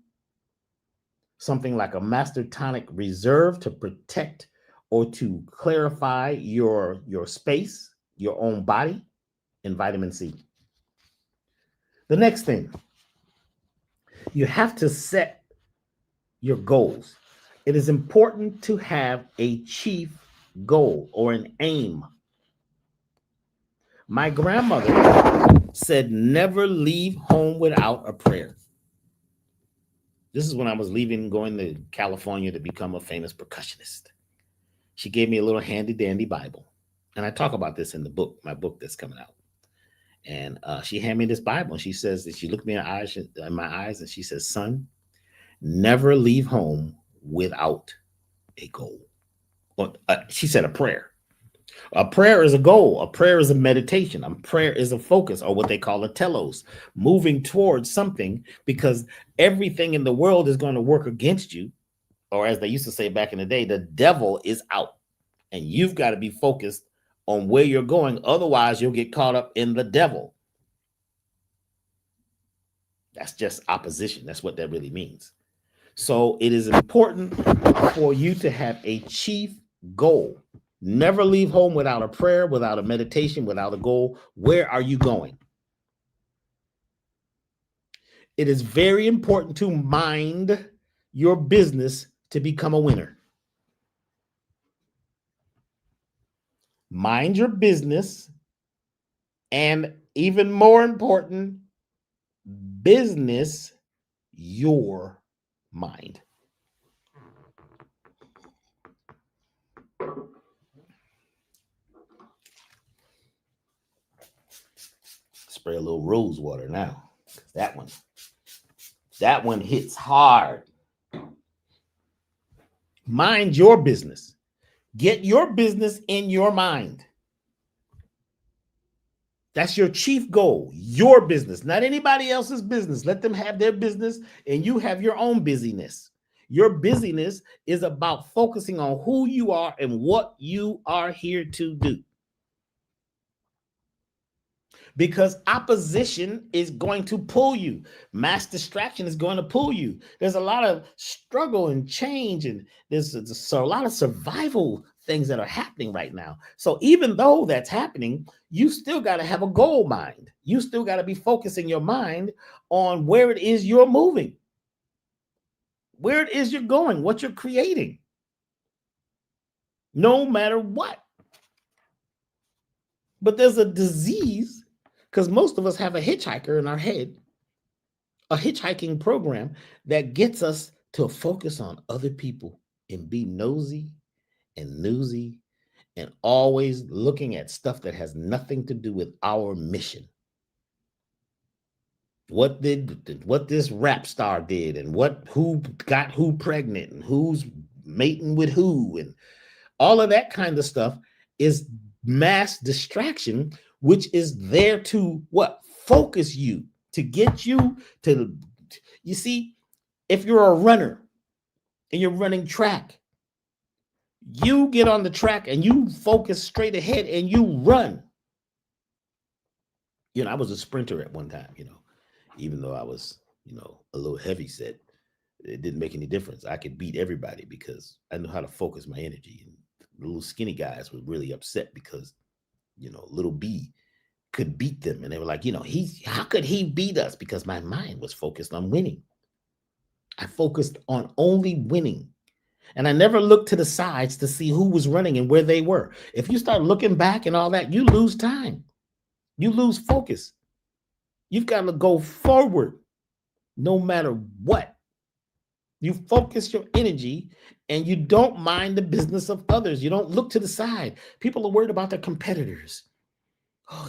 something like a Master Tonic Reserve to protect or to clarify your space, your own body, and vitamin C. The next thing, you have to set your goals. It is important to have a chief goal or an aim. My grandmother said, never leave home without a prayer. This is when I was leaving, going to California to become a famous percussionist. She gave me a little handy dandy Bible. And I talk about this in the book, my book that's coming out. And she handed me this Bible, and she says that she looked me in my eyes and she says, son, never leave home without a goal. She said a prayer. A prayer is a goal. A prayer is a meditation. A prayer is a focus, or what they call a telos, moving towards something, because everything in the world is going to work against you. Or as they used to say back in the day, the devil is out. And you've got to be focused on where you're going. Otherwise, you'll get caught up in the devil. That's just opposition. That's what that really means. So it is important for you to have a chief goal. Never leave home without a prayer, without a meditation, without a goal. Where are you going? It is very important to mind your business to become a winner. Mind your business, and even more important, business your mind. Spray a little rose water now. That one hits hard. Mind your business. Get your business in your mind. That's your chief goal, your business, not anybody else's business. Let them have their business and you have your own busyness. Your busyness is about focusing on who you are and what you are here to do. Because opposition is going to pull you. Mass distraction is going to pull you. There's a lot of struggle and change, and there's a lot of survival things that are happening right now. So even though that's happening, you still got to have a goal mind. You still got to be focusing your mind on where it is you're moving, where it is you're going, what you're creating, no matter what. But there's a disease, because most of us have a hitchhiker in our head, a hitchhiking program that gets us to focus on other people and be nosy and newsy and always looking at stuff that has nothing to do with our mission. What this rap star did, and who got who pregnant, and who's mating with who, and all of that kind of stuff is mass distraction, which is there to what? Focus you, to get you to, you see, if you're a runner and you're running track, you get on the track and you focus straight ahead and you run. I was a sprinter at one time, even though I was, a little heavy set, it didn't make any difference. I could beat everybody because I knew how to focus my energy. And the little skinny guys were really upset because, little B could beat them. And they were like, how could he beat us? Because my mind was focused on winning. I focused on only winning. And I never looked to the sides to see who was running and where they were. If you start looking back and all that, you lose time. You lose focus. You've got to go forward no matter what. You focus your energy and you don't mind the business of others. You don't look to the side. People are worried about their competitors. Oh,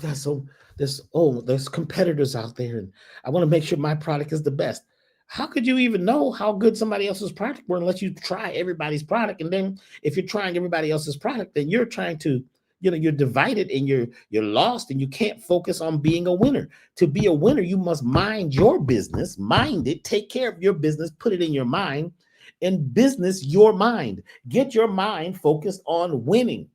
there's competitors out there, and I want to make sure my product is the best. How could you even know how good somebody else's product were unless you try everybody's product? And then if you're trying everybody else's product, then you're trying to, you're divided and you're lost, and you can't focus on being a winner. To be a winner, you must mind your business, mind it, take care of your business, put it in your mind, and business your mind. Get your mind focused on winning.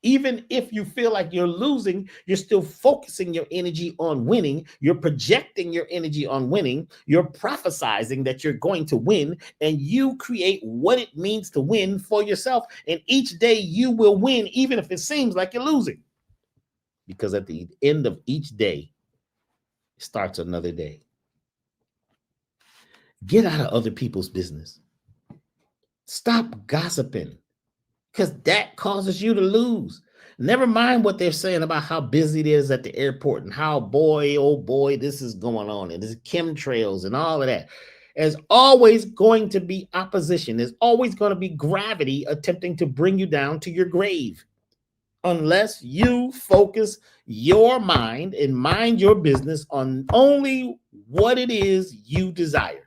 Even if you feel like you're losing, you're still focusing your energy on winning. You're projecting your energy on winning. You're prophesizing that you're going to win, and you create what it means to win for yourself. And each day you will win, even if it seems like you're losing. Because at the end of each day starts another day. Get out of other people's business. Stop gossiping, because that causes you to lose. Never mind what they're saying about how busy it is at the airport and how, oh boy, this is going on, and there's chemtrails and all of that. There's always going to be opposition. There's always going to be gravity attempting to bring you down to your grave, unless you focus your mind and mind your business on only what it is you desire.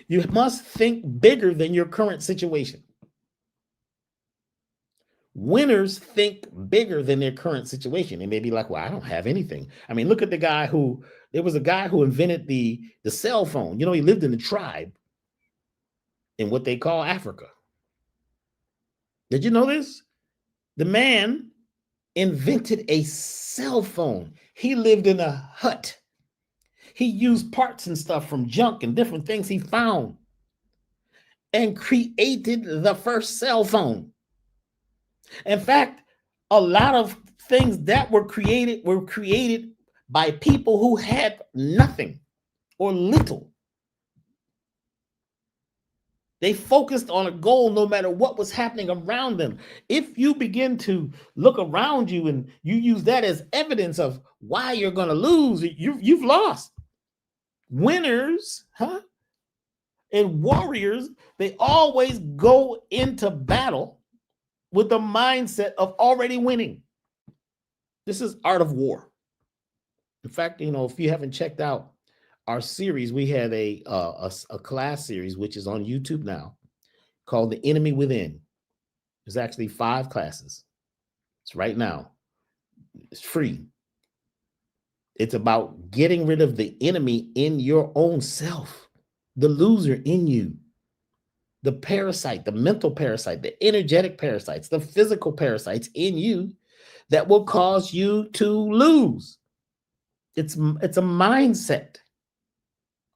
You must think bigger than your current situation. Winners think bigger than their current situation. They may be like, well, I don't have anything. I mean, look at the guy who, there was a guy who invented the cell phone. You know, he lived in a tribe in what they call Africa. Did you know this? The man invented a cell phone. He lived in a hut. He used parts and stuff from junk and different things he found and created the first cell phone. In fact, a lot of things that were created by people who had nothing or little. They focused on a goal no matter what was happening around them. If you begin to look around you and you use that as evidence of why you're going to lose, you've lost. Winners, and warriors, they always go into battle with the mindset of already winning. This is Art of War. In fact, you know, if you haven't checked out our series, we had a class series, which is on YouTube now, called The Enemy Within. There's actually 5 classes. It's right now. It's free. It's about getting rid of the enemy in your own self, the loser in you, the parasite, the mental parasite, the energetic parasites, the physical parasites in you that will cause you to lose. It's a mindset.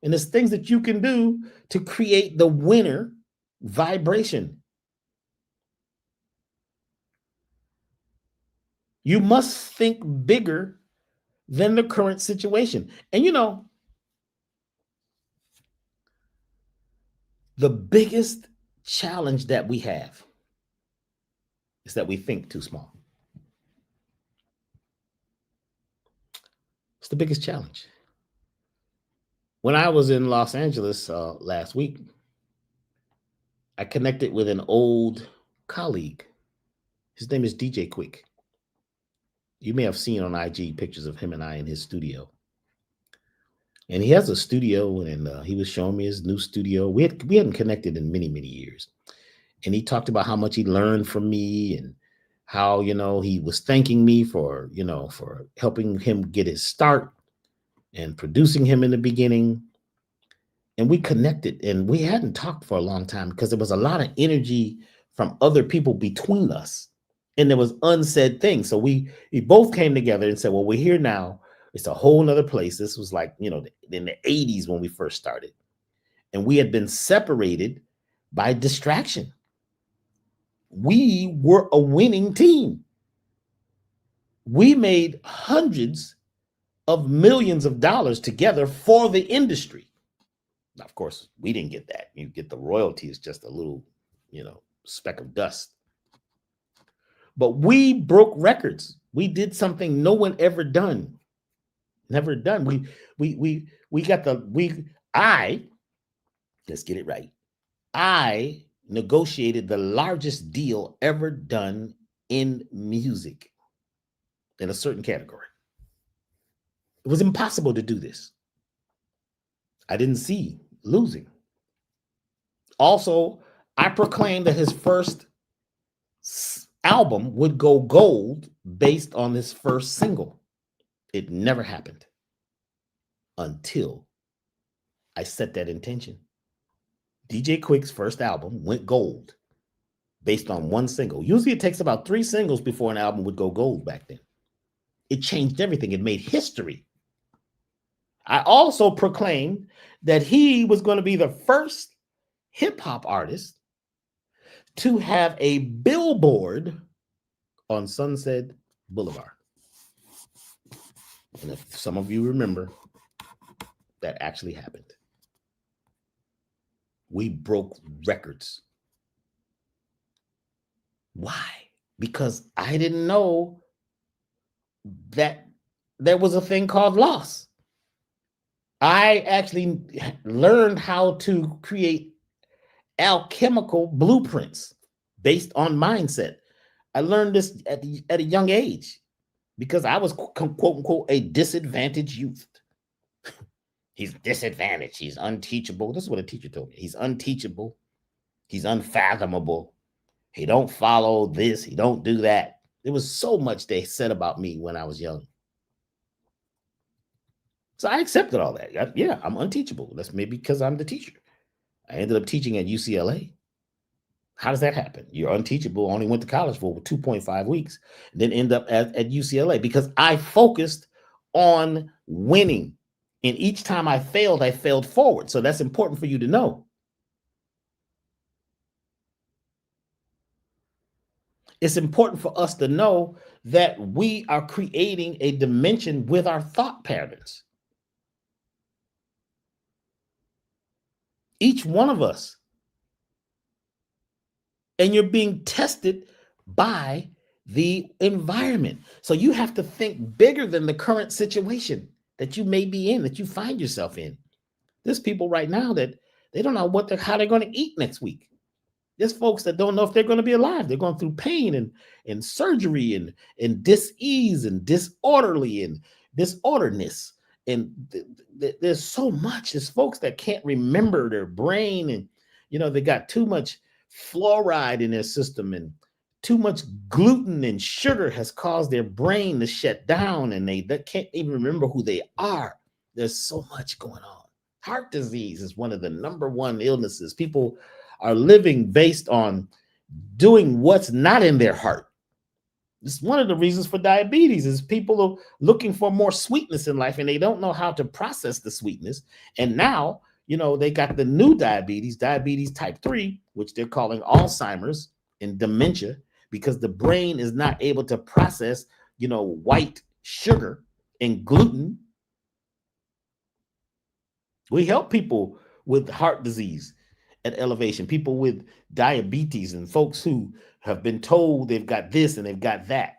And there's things that you can do to create the winner vibration. You must think bigger than the current situation. And you know, the biggest challenge that we have is that we think too small. It's the biggest challenge. When I was in Los Angeles last week, I connected with an old colleague. His name is DJ Quick. You may have seen on IG pictures of him and I in his studio. And he has a studio, and he was showing me his new studio. We hadn't connected in many, many years. And he talked about how much he learned from me and how, you know, he was thanking me for, you know, for helping him get his start and producing him in the beginning. And we connected, and we hadn't talked for a long time because there was a lot of energy from other people between us. And there was unsaid things. So we both came together and said, well, we're here now. It's a whole nother place. This was like, you know, in the 80s when we first started. And we had been separated by distraction. We were a winning team. We made hundreds of millions of dollars together for the industry. Now, of course, we didn't get that. You get the royalties, just a little, you know, speck of dust. But we broke records. We did something no one ever done. Never done. Let's get it right. I negotiated the largest deal ever done in music in a certain category. It was impossible to do this. I didn't see losing. Also, I proclaimed that his first album would go gold based on his first single. It never happened until I set that intention. DJ Quick's first album went gold based on one single. Usually it takes about 3 singles before an album would go gold back then. It changed everything. It made history. I also proclaimed that he was going to be the first hip hop artist to have a billboard on Sunset Boulevard. And if some of you remember, that actually happened. We broke records. Why? Because I didn't know that there was a thing called loss. I actually learned how to create alchemical blueprints based on mindset. I learned this at a young age because I was, quote unquote, a disadvantaged youth. He's disadvantaged. He's unteachable. This is what a teacher told me. He's unteachable. He's unfathomable. He don't follow this. He don't do that. There was so much they said about me when I was young. So I accepted all that. Yeah, I'm unteachable. That's maybe because I'm the teacher. I ended up teaching at UCLA. How does that happen? You're unteachable, only went to college for 2.5 weeks, then end up at UCLA because I focused on winning. And each time I failed forward. So that's important for you to know. It's important for us to know that we are creating a dimension with our thought patterns. Each one of us. And you're being tested by the environment. So you have to think bigger than the current situation that you may be in, that you find yourself in. There's people right now that they don't know how they're going to eat next week. There's folks that don't know if they're going to be alive. They're going through pain and surgery and dis-ease and disorderly and disorderness. And there's so much. There's folks that can't remember their brain, and they got too much fluoride in their system, and too much gluten and sugar has caused their brain to shut down, and they can't even remember who they are. There's so much going on. Heart disease is one of the number one illnesses. People are living based on doing what's not in their heart. It's one of the reasons for diabetes is people are looking for more sweetness in life, and they don't know how to process the sweetness. And now, they got the new diabetes type 3, which they're calling Alzheimer's and dementia, because the brain is not able to process, white sugar and gluten. We help people with heart disease at Elevation, people with diabetes, and folks who have been told they've got this and they've got that.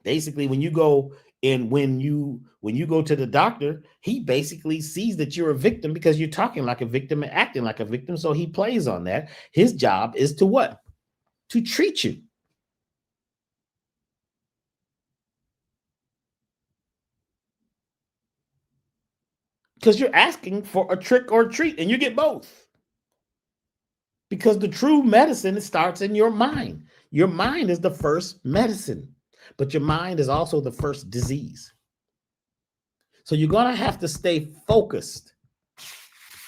Basically, when you go to the doctor, he basically sees that you're a victim because you're talking like a victim and acting like a victim. So he plays on that. His job is to what? To treat you. Because you're asking for a trick or a treat, and you get both. Because the true medicine starts in your mind. Your mind is the first medicine, but your mind is also the first disease. So you're going to have to stay focused.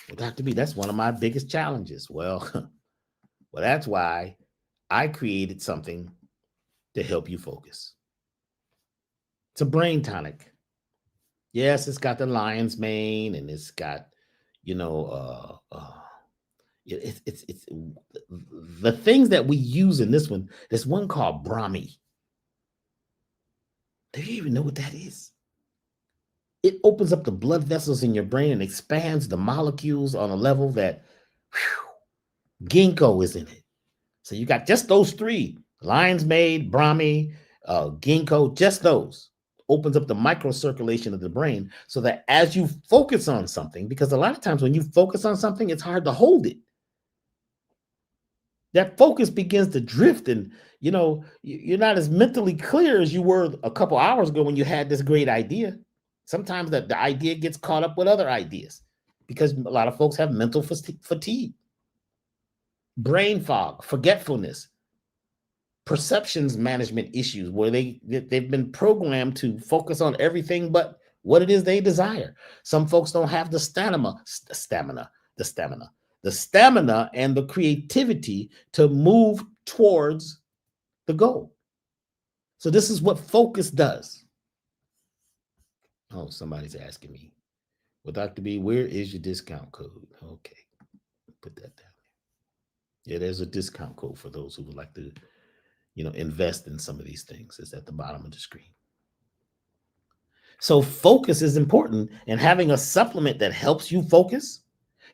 Well, Dr. B, that's one of my biggest challenges. Well, that's why I created something to help you focus. It's a brain tonic. Yes, it's got the lion's mane, and it's got, it's the things that we use in this one. There's one called Brahmi. Do you even know what that is? It opens up the blood vessels in your brain and expands the molecules on a level that ginkgo is in it. So you got just those three: lion's mane, Brahmi, ginkgo. Just those opens up the microcirculation of the brain, so that as you focus on something, because a lot of times when you focus on something, it's hard to hold it. That focus begins to drift, and you're not as mentally clear as you were a couple hours ago when you had this great idea. Sometimes the idea gets caught up with other ideas because a lot of folks have mental fatigue, brain fog, forgetfulness, perceptions management issues, where they've been programmed to focus on everything but what it is they desire. Some folks don't have the stamina and the creativity to move towards the goal. So this is what focus does. Oh, somebody's asking me, well, Dr. B, where is your discount code? Okay, put that down. Yeah, there's a discount code for those who would like to, invest in some of these things. It's at the bottom of the screen. So focus is important, and having a supplement that helps you focus,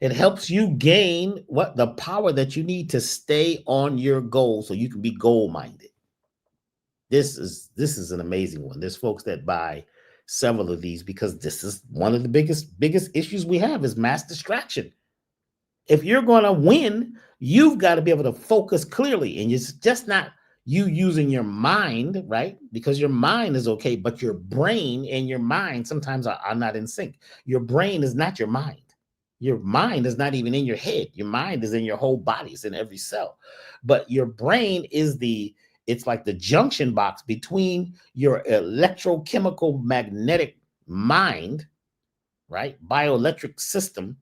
it helps you gain the power that you need to stay on your goal so you can be goal-minded. This is an amazing one. There's folks that buy several of these because this is one of the biggest issues we have is mass distraction. If you're going to win, you've got to be able to focus clearly, and it's just not, you using your mind, right? Because your mind is okay, but your brain and your mind sometimes are not in sync. Your brain is not your mind. Your mind is not even in your head. Your mind is in your whole body. It's in every cell. But your brain is it's like the junction box between your electrochemical magnetic mind, right? Bioelectric system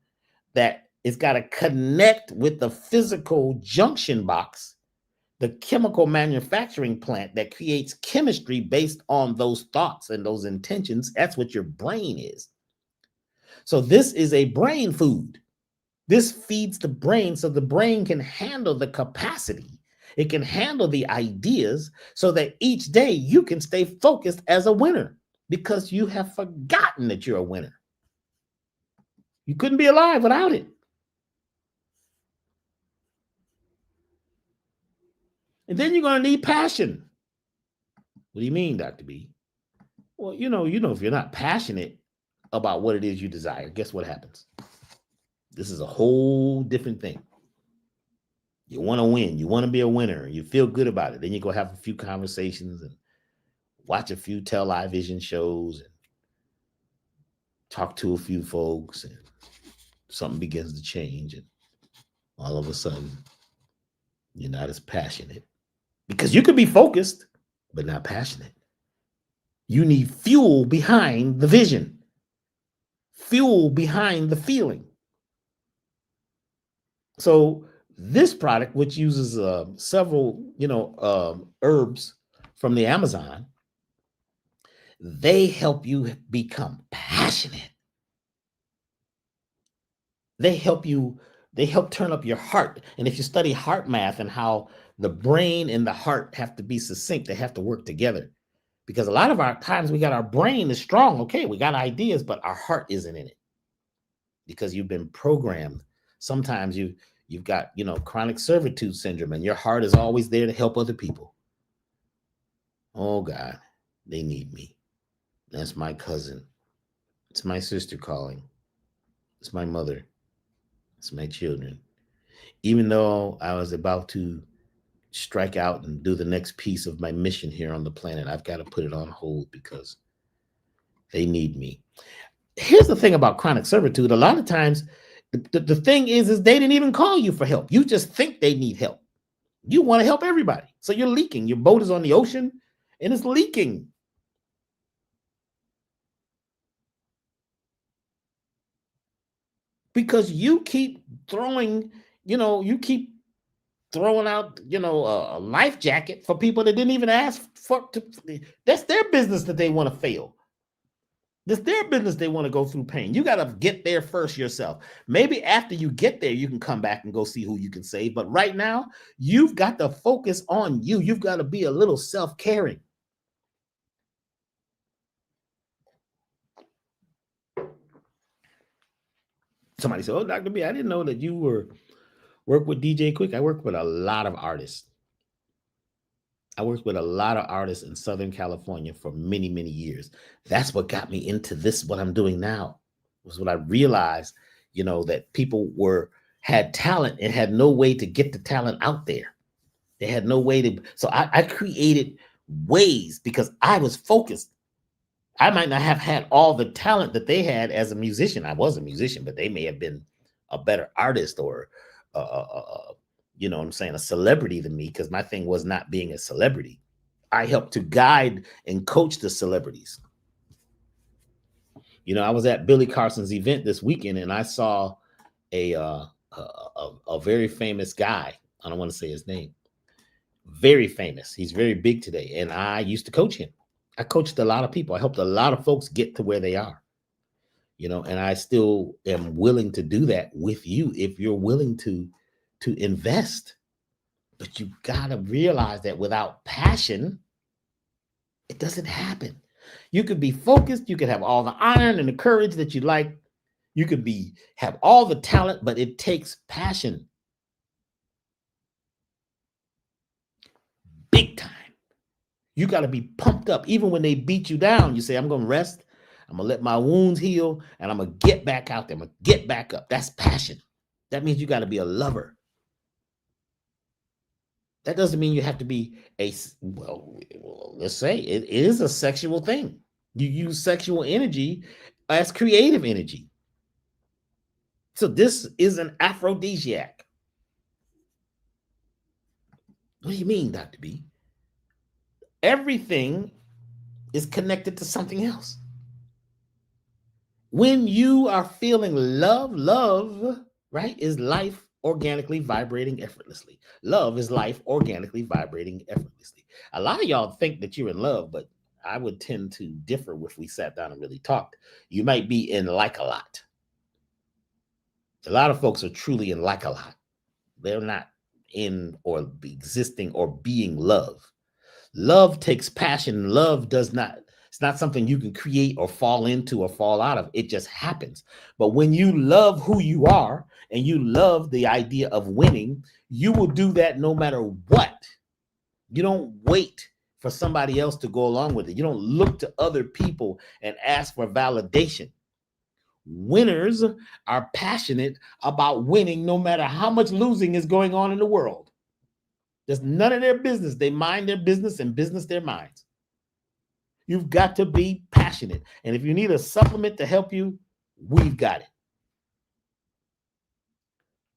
that it's got to connect with the physical junction box, the chemical manufacturing plant that creates chemistry based on those thoughts and those intentions. That's what your brain is. So this is a brain food. This feeds the brain so the brain can handle the capacity. It can handle the ideas so that each day you can stay focused as a winner because you have forgotten that you're a winner. You couldn't be alive without it. And then you're going to need passion. What do you mean, Dr. B? Well, if you're not passionate about what it is you desire, guess what happens? This is a whole different thing. You want to win. You want to be a winner. You feel good about it. Then you go have a few conversations and watch a few television shows and talk to a few folks, and something begins to change. And all of a sudden, you're not as passionate because you could be focused, but not passionate. You need fuel behind the vision, fuel behind the feeling. So this product, which uses several, herbs from the Amazon, they help you become passionate. They help turn up your heart. And if you study heart math and how the brain and the heart have to be succinct, they have to work together. Because a lot of our times we got our brain is strong. Okay, we got ideas, but our heart isn't in it. Because you've been programmed. Sometimes you've got, chronic servitude syndrome, and your heart is always there to help other people. Oh God, they need me. That's my cousin. It's my sister calling. It's my mother. It's my children. Even though I was about to strike out and do the next piece of my mission here on the planet, I've got to put it on hold because they need me. Here's the thing about chronic servitude. A lot of times, the thing is they didn't even call you for help. You just think they need help. You want to help everybody. So you're leaking. Your boat is on the ocean and it's leaking. Because you keep throwing out, a life jacket for people that didn't even ask for. That's their business that they want to fail. That's their business. They want to go through pain. You got to get there first yourself. Maybe after you get there, you can come back and go see who you can save. But right now, you've got to focus on you. You've got to be a little self-caring. Somebody said, "Oh, Dr. B, I didn't know that you work with DJ Quick." I work with a lot of artists. I worked with a lot of artists in Southern California for many, many years. That's what got me into this, what I'm doing now. Was when I realized, that people had talent and had no way to get the talent out there. They had no way to. So I created ways because I was focused. I might not have had all the talent that they had as a musician. I was a musician, but they may have been a better artist or what I'm saying, a celebrity than me, because my thing was not being a celebrity. I helped to guide and coach the celebrities. I was at Billy Carson's event this weekend and I saw a very famous guy. I don't want to say his name. Very famous. He's very big today. And I used to coach him. I coached a lot of people. I helped a lot of folks get to where they are. And I still am willing to do that with you if you're willing to invest. But you got to realize that without passion, it doesn't happen. You could be focused. You could have all the iron and the courage that you like. You could have all the talent, but it takes passion. Big time. You got to be pumped up. Even when they beat you down, you say, I'm going to rest. I'm going to let my wounds heal and I'm going to get back out there. I'm going to get back up. That's passion. That means you got to be a lover. That doesn't mean you have to be well, let's say it is a sexual thing. You use sexual energy as creative energy. So this is an aphrodisiac. What do you mean, Dr. B? Everything is connected to something else. When you are feeling love, right, is life organically vibrating effortlessly. Love is life organically vibrating effortlessly. A lot of y'all think that you're in love, but I would tend to differ if we sat down and really talked. You might be in like a lot. A lot of folks are truly in like a lot. They're not in or existing or being love. Love takes passion. Love does not, it's not something you can create or fall into or fall out of. It just happens. But when you love who you are and you love the idea of winning, you will do that no matter what. You don't wait for somebody else to go along with it. You don't look to other people and ask for validation. Winners are passionate about winning no matter how much losing is going on in the world. There's none of their business. They mind their business and business their minds. You've got to be passionate. And if you need a supplement to help you, we've got it.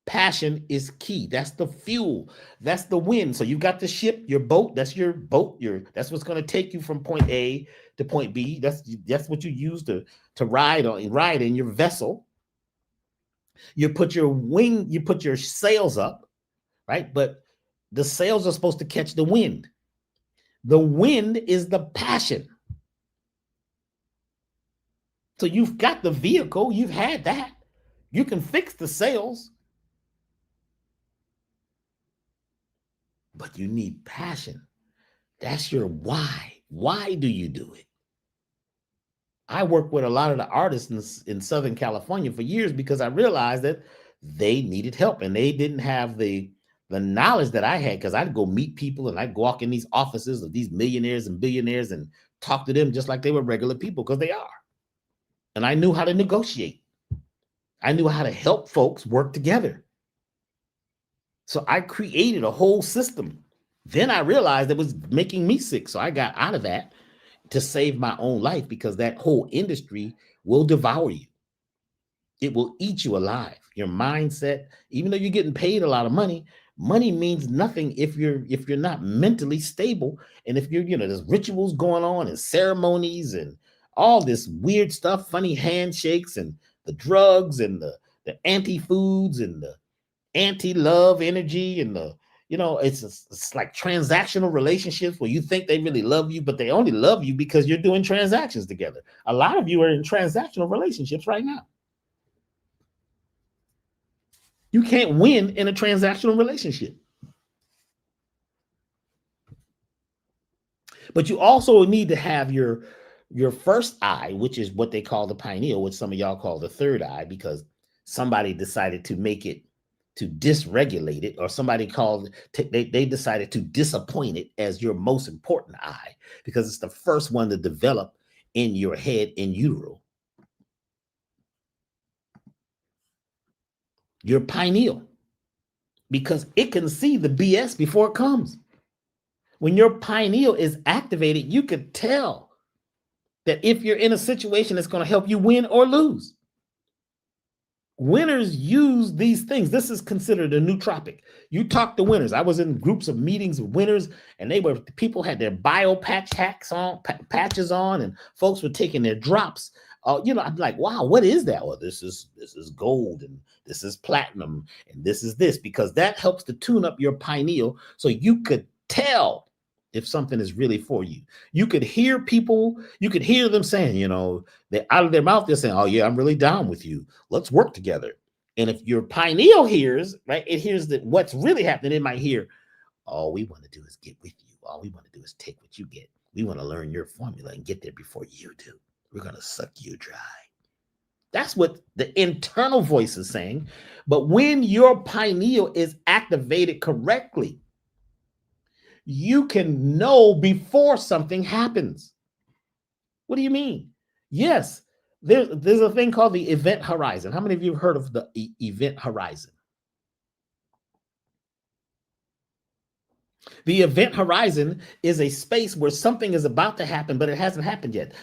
Passion is key. That's the fuel. That's the wind. So you've got the ship, your boat. That's your boat. That's what's going to take you from point A to point B. That's what you use to ride in your vessel. You put your sails up, right? But the sails are supposed to catch the wind. The wind is the passion. So you've got the vehicle, you've had that. You can fix the sails. But you need passion. That's your why. Why do you do it? I worked with a lot of the artists in Southern California for years because I realized that they needed help and they didn't have the knowledge that I had, because I'd go meet people and I'd walk in these offices of these millionaires and billionaires and talk to them just like they were regular people, because they are. And I knew how to negotiate. I knew how to help folks work together. So I created a whole system. Then I realized it was making me sick. So I got out of that to save my own life, because that whole industry will devour you. It will eat you alive. Your mindset, even though you're getting paid a lot of money, money means nothing if you're not mentally stable. And if there's rituals going on and ceremonies and all this weird stuff, funny handshakes and the drugs and the anti-foods and the anti-love energy and it's like transactional relationships where you think they really love you, but they only love you because you're doing transactions together. A lot of you are in transactional relationships right now. You can't win in a transactional relationship. But you also need to have your first eye, which is what they call the pineal, which some of y'all call the third eye, because somebody decided to make it, to dysregulate it, or somebody they decided to disappoint it as your most important eye, because it's the first one to develop in your head in utero. Your pineal, because it can see the BS before it comes. When your pineal is activated, you could tell that if you're in a situation that's going to help you win or lose. Winners use these things. This is considered a nootropic. You talk to winners. I was in groups of meetings with winners, and people had their bio patches on, and folks were taking their drops. I'm like, wow, what is that? Well, this is gold, and this is platinum, and this is this, because that helps to tune up your pineal so you could tell if something is really for you. You could hear people, you could hear them saying, they're out of their mouth, they're saying, oh yeah, I'm really down with you. Let's work together. And if your pineal hears, right, it hears that what's really happening, it might hear, all we want to do is get with you. All we want to do is take what you get. We want to learn your formula and get there before you do. We're going to suck you dry. That's what the internal voice is saying. But when your pineal is activated correctly, you can know before something happens. What do you mean? Yes, there's a thing called the event horizon. How many of you have heard of the event horizon? The event horizon is a space where something is about to happen, but it hasn't happened yet.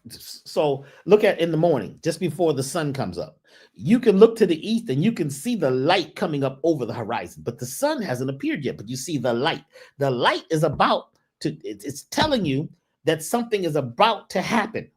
So look at in the morning, just before the sun comes up. You can look to the east and you can see the light coming up over the horizon, but the sun hasn't appeared yet, but you see the light. The light is about to, it's telling you that something is about to happen.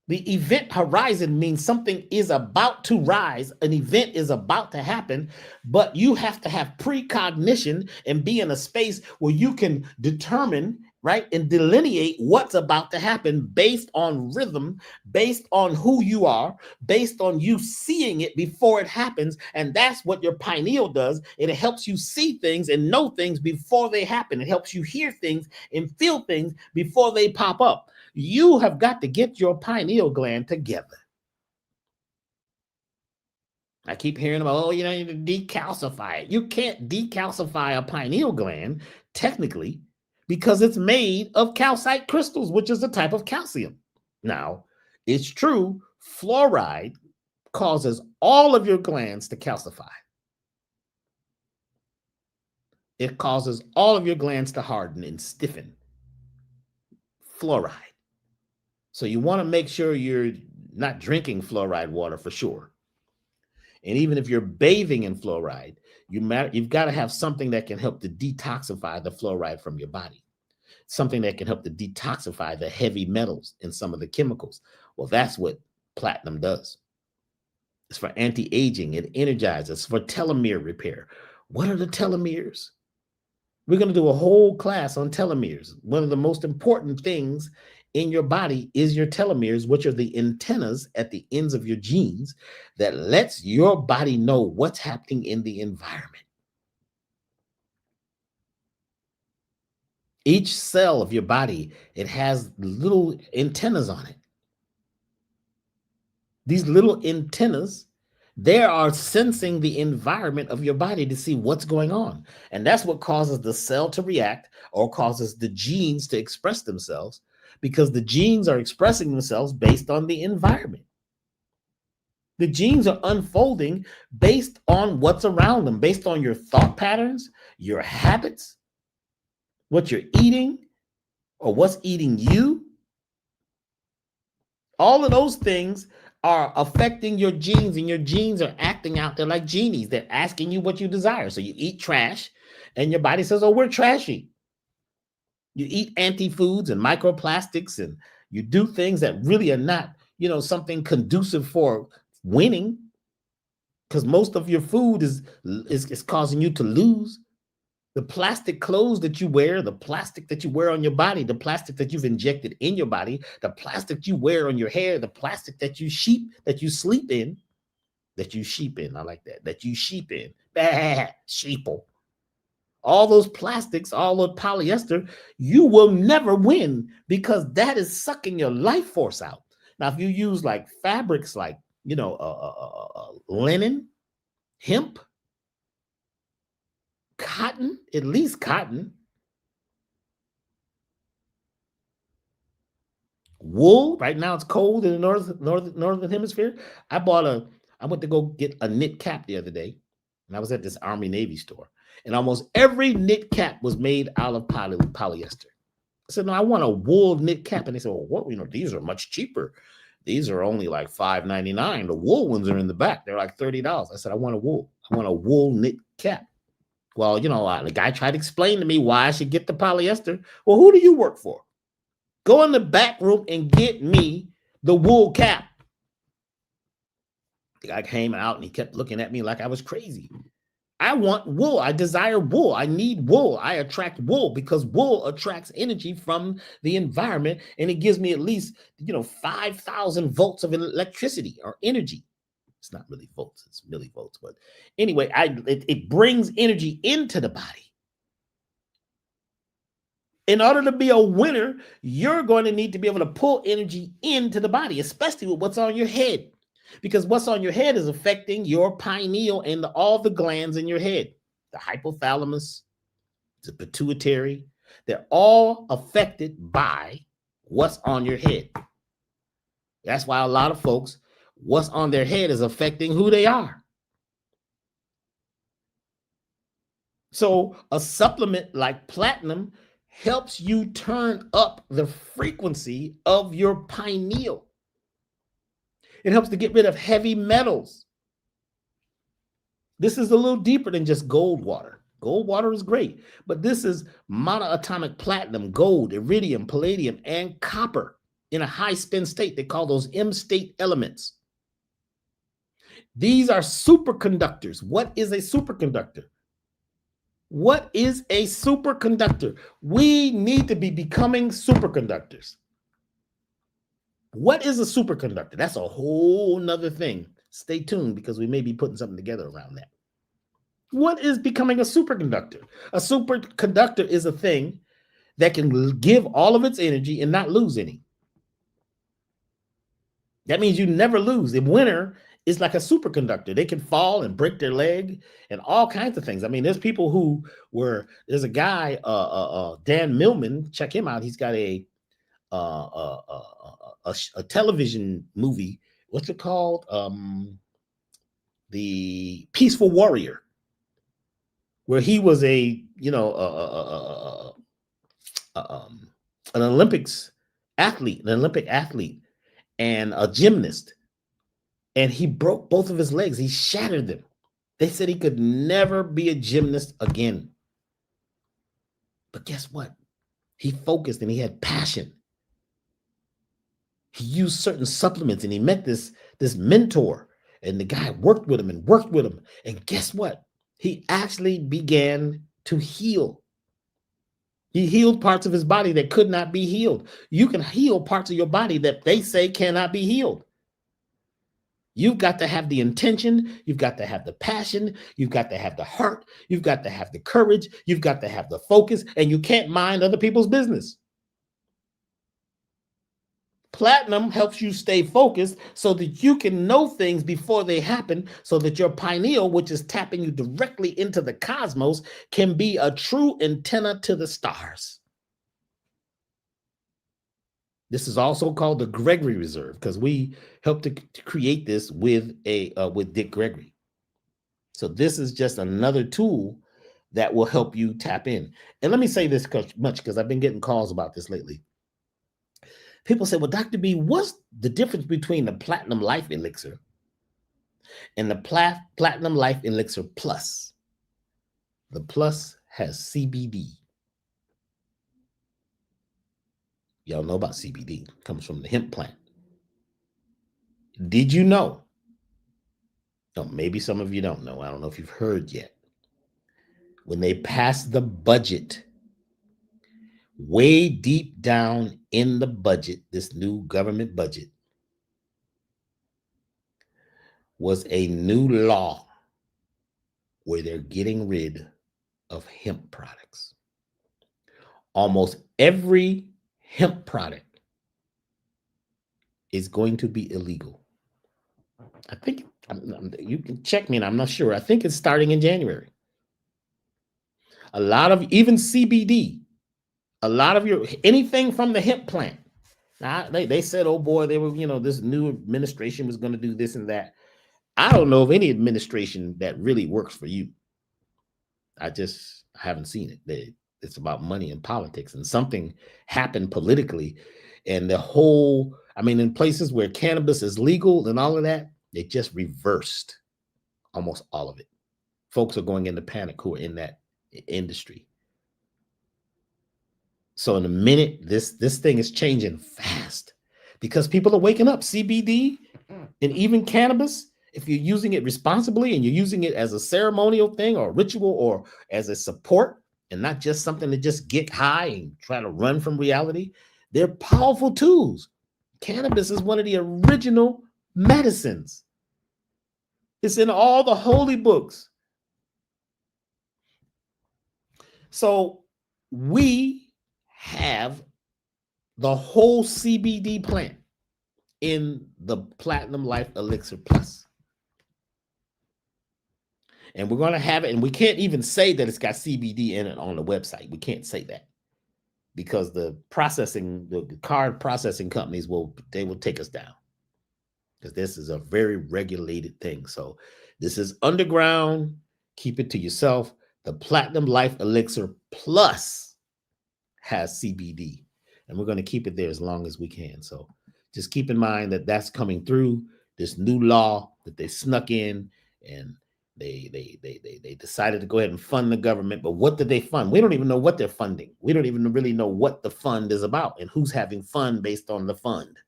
The event horizon means something is about to rise. An event is about to happen, but you have to have precognition and be in a space where you can determine, right, and delineate what's about to happen based on rhythm, based on who you are, based on you seeing it before it happens. And that's what your pineal does. It helps you see things and know things before they happen. It helps you hear things and feel things before they pop up. You have got to get your pineal gland together. I keep hearing about, oh, you know, you need to decalcify it. You can't decalcify a pineal gland technically because it's made of calcite crystals, which is a type of calcium. Now, it's true, fluoride causes all of your glands to calcify. It causes all of your glands to harden and stiffen. Fluoride. So you want to make sure you're not drinking fluoride water for sure. And even if you're bathing in fluoride, you've got to have something that can help to detoxify the fluoride from your body, something that can help to detoxify the heavy metals and some of the chemicals. Well, that's what platinum does. It's for anti-aging. It energizes, for telomere repair. What are the telomeres? We're going to do a whole class on telomeres. One of the most important things in your body is your telomeres, which are the antennas at the ends of your genes that lets your body know what's happening in the environment. Each cell of your body, it has little antennas on it. These little antennas, they are sensing the environment of your body to see what's going on. And that's what causes the cell to react or causes the genes to express themselves, because the genes are expressing themselves based on the environment. The genes are unfolding based on what's around them, based on your thought patterns, your habits, what you're eating, or what's eating you. All of those things are affecting your genes, and your genes are acting out there like genies. They're asking you what you desire. So you eat trash, and your body says, oh, we're trashy. You eat anti-foods and microplastics, and you do things that really are not, you know, something conducive for winning, because most of your food is causing you to lose. The plastic clothes that you wear, the plastic that you wear on your body, the plastic that you've injected in your body, the plastic you wear on your hair, the plastic that you sleep in, I like that you sheep in, sheeple. All those plastics, all the polyester, you will never win because that is sucking your life force out. Now, if you use like fabrics like, you know, linen, hemp, cotton, at least cotton, wool. Right now it's cold in the northern hemisphere. I went to go get a knit cap the other day, and I was at this Army Navy store, and almost every knit cap was made out of polyester. I said, no, I want a wool knit cap. And they said, well, what, you know, these are much cheaper. These are only like $5.99. The wool ones are in the back. They're like $30. I said, I want a wool knit cap. Well, you know, the guy tried to explain to me why I should get the polyester. Well, who do you work for? Go in the back room and get me the wool cap. The guy came out and he kept looking at me like I was crazy. I want wool. I desire wool. I need wool. I attract wool because wool attracts energy from the environment, and it gives me at least, you know, 5,000 volts of electricity or energy. It's not really volts, it's millivolts. But anyway, it brings energy into the body. In order to be a winner, you're going to need to be able to pull energy into the body, especially with what's on your head. Because what's on your head is affecting your pineal and all the glands in your head. The hypothalamus, the pituitary, they're all affected by what's on your head. That's why a lot of folks, what's on their head is affecting who they are. So a supplement like platinum helps you turn up the frequency of your pineal. It helps to get rid of heavy metals. This is a little deeper than just gold water. Gold water is great, but this is monoatomic platinum, gold, iridium, palladium, and copper in a high spin state. They call those M state elements. These are superconductors. What is a superconductor? What is a superconductor? We need to be becoming superconductors. What is a superconductor? That's a whole nother thing. Stay tuned because we may be putting something together around that. What is becoming a superconductor? A superconductor is a thing that can give all of its energy and not lose any. That means you never lose. The winner is like a superconductor. They can fall and break their leg and all kinds of things. I mean, there's people who there's a guy, Dan Millman, check him out. He's got a television movie. What's it called? The Peaceful Warrior, where he was an Olympic athlete and a gymnast. And he broke both of his legs. He shattered them. They said he could never be a gymnast again. But guess what? He focused and he had passion. He used certain supplements and he met this mentor. And the guy worked with him. And guess what? He actually began to heal. He healed parts of his body that could not be healed. You can heal parts of your body that they say cannot be healed. You've got to have the intention. You've got to have the passion. You've got to have the heart. You've got to have the courage. You've got to have the focus. And you can't mind other people's business. Platinum helps you stay focused so that you can know things before they happen, so that your pineal, which is tapping you directly into the cosmos, can be a true antenna to the stars. This is also called the Gregory Reserve because we helped to create this with Dick Gregory. So this is just another tool that will help you tap in. And let me say this much because I've been getting calls about this lately. People say, well, Dr. B, what's the difference between the Platinum Life Elixir and the Platinum Life Elixir Plus? The Plus has CBD. Y'all know about CBD. It comes from the hemp plant. Did you know? No, maybe some of you don't know. I don't know if you've heard yet. When they passed the budget, way deep down in the budget, this new government budget, was a new law where they're getting rid of hemp products. Almost every hemp product is going to be illegal. I think you can check me and I'm not sure. I think it's starting in January. A lot of even CBD, a lot of anything from the hemp plant. Now they said, oh boy, they were, this new administration was going to do this and that. I don't know of any administration that really works for you. I haven't seen it. It's about money and politics, and something happened politically, and in places where cannabis is legal and all of that, they just reversed almost all of it. Folks are going into panic who are in that industry. So in a minute, this thing is changing fast because people are waking up. CBD and even cannabis, if you're using it responsibly and you're using it as a ceremonial thing or ritual or as a support and not just something to just get high and try to run from reality, they're powerful tools. Cannabis is one of the original medicines. It's in all the holy books. So we have the whole CBD plant in the Platinum Life Elixir Plus. And we're going to have it, and we can't even say that it's got CBD in it on the website. We can't say that because the card processing companies will take us down because this is a very regulated thing. So this is underground. Keep it to yourself. The Platinum Life Elixir Plus has CBD, and we're going to keep it there as long as we can. So just keep in mind that that's coming through, this new law that they snuck in, and they decided to go ahead and fund the government. But what did they fund? We don't even know what they're funding. We don't even really know what the fund is about and who's having fun based on the fund.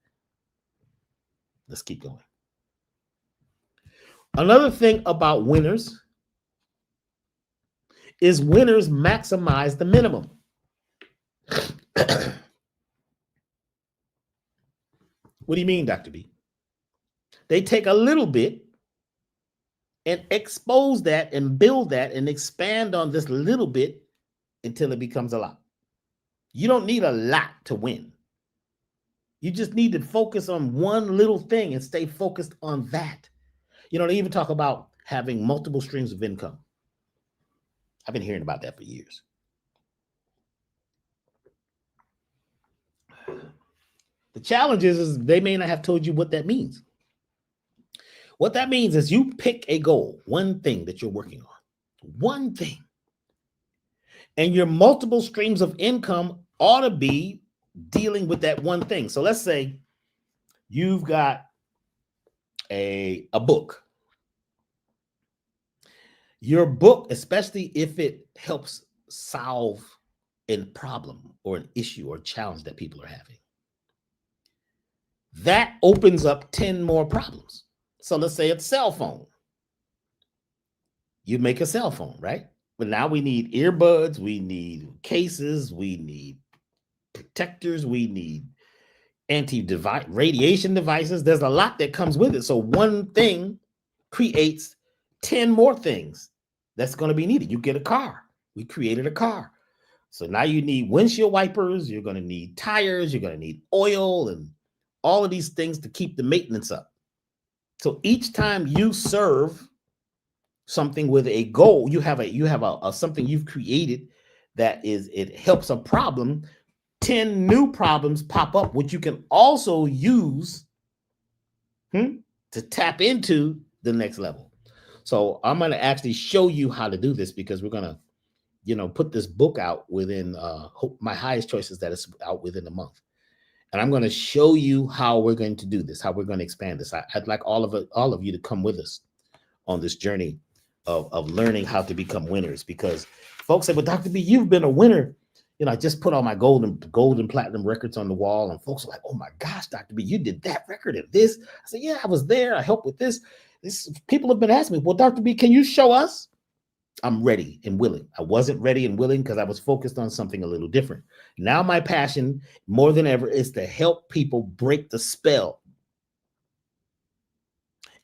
Let's keep going. Another thing about winners is winners maximize the minimum. What do you mean, Dr. B? They take a little bit and expose that and build that and expand on this little bit until it becomes a lot. You don't need a lot to win. You just need to focus on one little thing and stay focused on that. You know, they even talk about having multiple streams of income. I've been hearing about that for years. The challenge is they may not have told you what that means. What that means is you pick a goal, one thing that you're working on, one thing. And your multiple streams of income ought to be dealing with that one thing. So let's say you've got a book. Your book, especially if it helps solve a problem or an issue or challenge that people are having, that opens up 10 more problems. So let's say it's cell phone. You make a cell phone, right? But now we need earbuds, we need cases, we need protectors, we need radiation devices. There's a lot that comes with it. So one thing creates 10 more things that's going to be needed. You get a car. We created a car. So now you need windshield wipers, you're going to need tires, you're going to need oil and all of these things to keep the maintenance up. So each time you serve something with a goal, you have a something you've created that is, it helps a problem, 10 new problems pop up, which you can also use to tap into the next level. So I'm going to actually show you how to do this, because we're going to, put this book out within my highest choices that is out within a month. And I'm going to show you how we're going to do this, how we're going to expand this. I'd like all of you to come with us on this journey of learning how to become winners, because folks say, well, Dr. B, you've been a winner. I just put all my gold and platinum records on the wall, and folks are like, oh my gosh, Dr. B, you did that record and this. I said, yeah, I was there. I helped with this. People have been asking me, well, Dr. B, can you show us? I'm ready and willing. I wasn't ready and willing because I was focused on something a little different. Now my passion more than ever is to help people break the spell.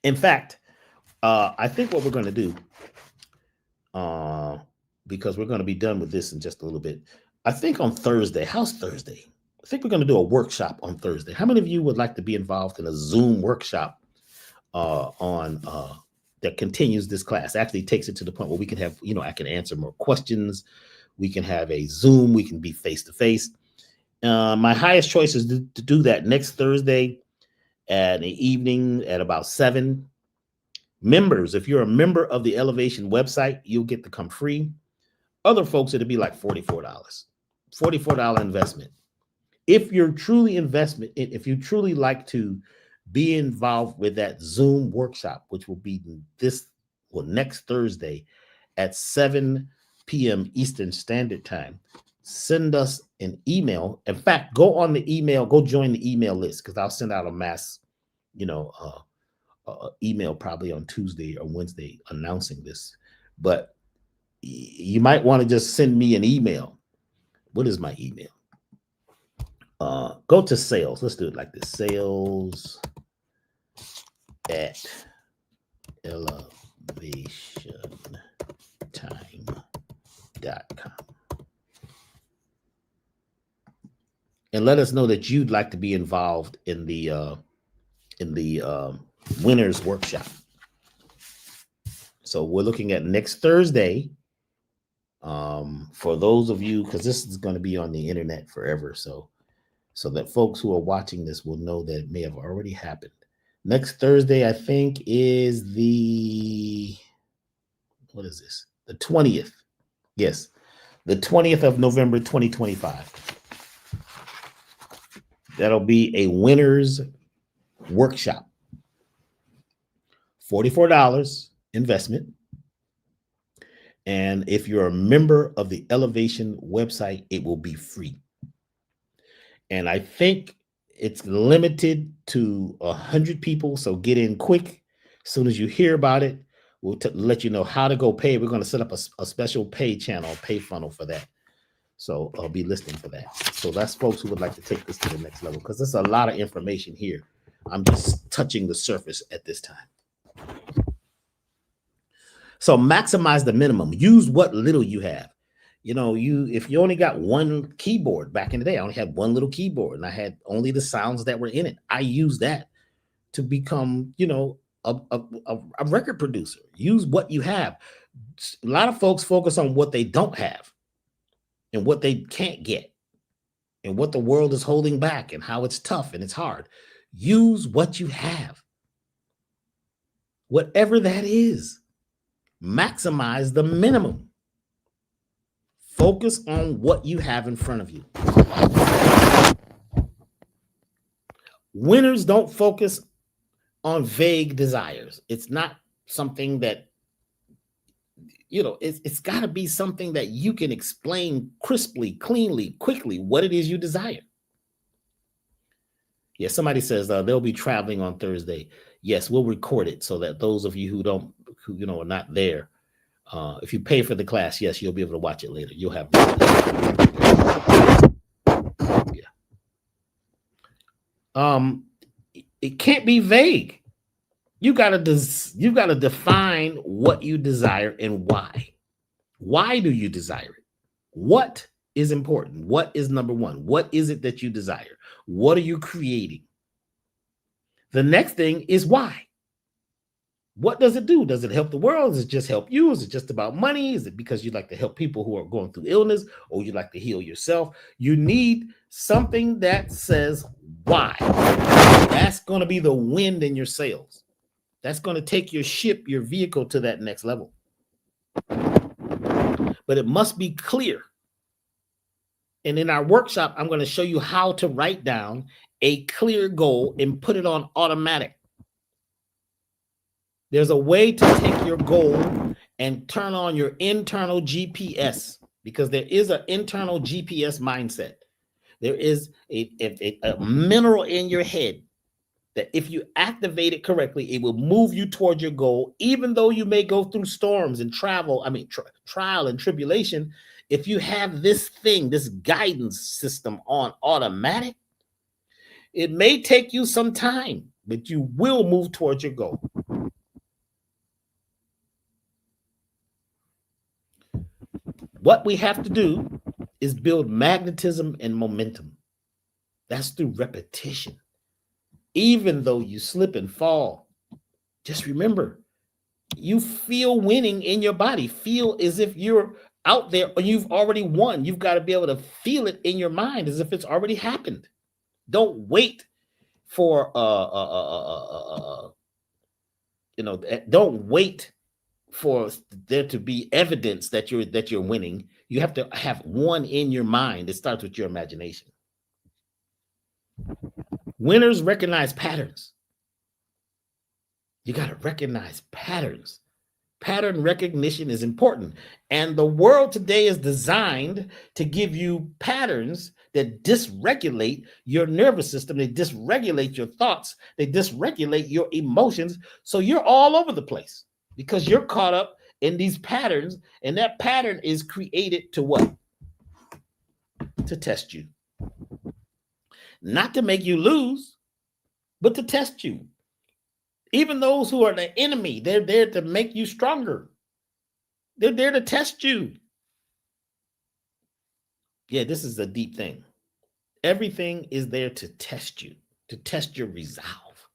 In fact, I think what we're going to do, because we're going to be done with this in just a little bit. I think on Thursday, how's Thursday? I think we're going to do a workshop on Thursday. How many of you would like to be involved in a Zoom workshop that continues this class? Actually takes it to the point where we can have, I can answer more questions. We can have a Zoom. We can be face-to-face. My highest choice is to do that next Thursday at the evening at about 7. Members, if you're a member of the Elevation website, you'll get to come free. Other folks, it'll be like $44 investment. If you're truly if you truly like to be involved with that Zoom workshop, which will be next Thursday at 7 p.m. Eastern Standard Time, send us an email. In fact, go on the email, go join the email list, because I'll send out a mass, email probably on Tuesday or Wednesday announcing this. But you might want to just send me an email. What is my email? Go to sales. Let's do it like this. Sales at elevationtime.com. And let us know that you'd like to be involved in the winners workshop. So we're looking at next Thursday. For those of you, because this is going to be on the internet forever, so that folks who are watching this will know that it may have already happened. Next Thursday, I think, is the 20th. Yes, the 20th of November, 2025. That'll be a winner's workshop. $44 investment. And if you're a member of the Elevation website, it will be free. And I think it's limited to 100 people. So get in quick. As soon as you hear about it, we'll let you know how to go pay. We're going to set up a special pay channel, pay funnel for that. So I'll be listening for that. So that's folks who would like to take this to the next level, because there's a lot of information here. I'm just touching the surface at this time. So maximize the minimum. Use what little you have. You know, if you only got one keyboard, back in the day, I only had one little keyboard and I had only the sounds that were in it. I use that to become, you know, a record producer. Use what you have. A lot of folks focus on what they don't have and what they can't get and what the world is holding back and how it's tough and it's hard. Use what you have. Whatever that is, maximize the minimum. Focus on what you have in front of you. Winners don't focus on vague desires. It's not something that, you know, it's got to be something that you can explain crisply, cleanly, quickly what it is you desire. Yeah, somebody says they'll be traveling on Thursday. Yes, we'll record it so that those of you who you know, are not there, if you pay for the class, yes, you'll be able to watch it later. You'll have, yeah. It can't be vague. You gotta define what you desire and why. Why do you desire it? What is important? What is number one? What is it that you desire? What are you creating? The next thing is why. What does it do? Does it help the world? Does it just help you? Is it just about money? Is it because you'd like to help people who are going through illness, or you'd like to heal yourself? You need something that says why. That's going to be the wind in your sails. That's going to take your ship, your vehicle, to that next level. But it must be clear. And in our workshop, I'm going to show you how to write down a clear goal and put it on automatic. There's a way to take your goal and turn on your internal GPS, because there is an internal GPS mindset. There is a mineral in your head that if you activate it correctly, it will move you toward your goal, even though you may go through storms and trial and tribulation. If you have this thing, this guidance system on automatic, it may take you some time, but you will move towards your goal. What we have to do is build magnetism and momentum. That's through repetition. Even though you slip and fall, just remember, you feel winning in your body. Feel as if you're out there or you've already won. You've got to be able to feel it in your mind as if it's already happened. Don't wait for don't wait for there to be evidence that you're winning. You have to have one in your mind. It starts with your imagination. Winners recognize patterns. You got to recognize patterns. Pattern recognition is important. And the world today is designed to give you patterns that dysregulate your nervous system. They dysregulate your thoughts. They dysregulate your emotions. So you're all over the place because you're caught up in these patterns. And that pattern is created to what? To test you. Not to make you lose, but to test you. Even those who are the enemy, they're there to make you stronger. They're there to test you. Yeah, this is a deep thing. Everything is there to test you, to test your resolve.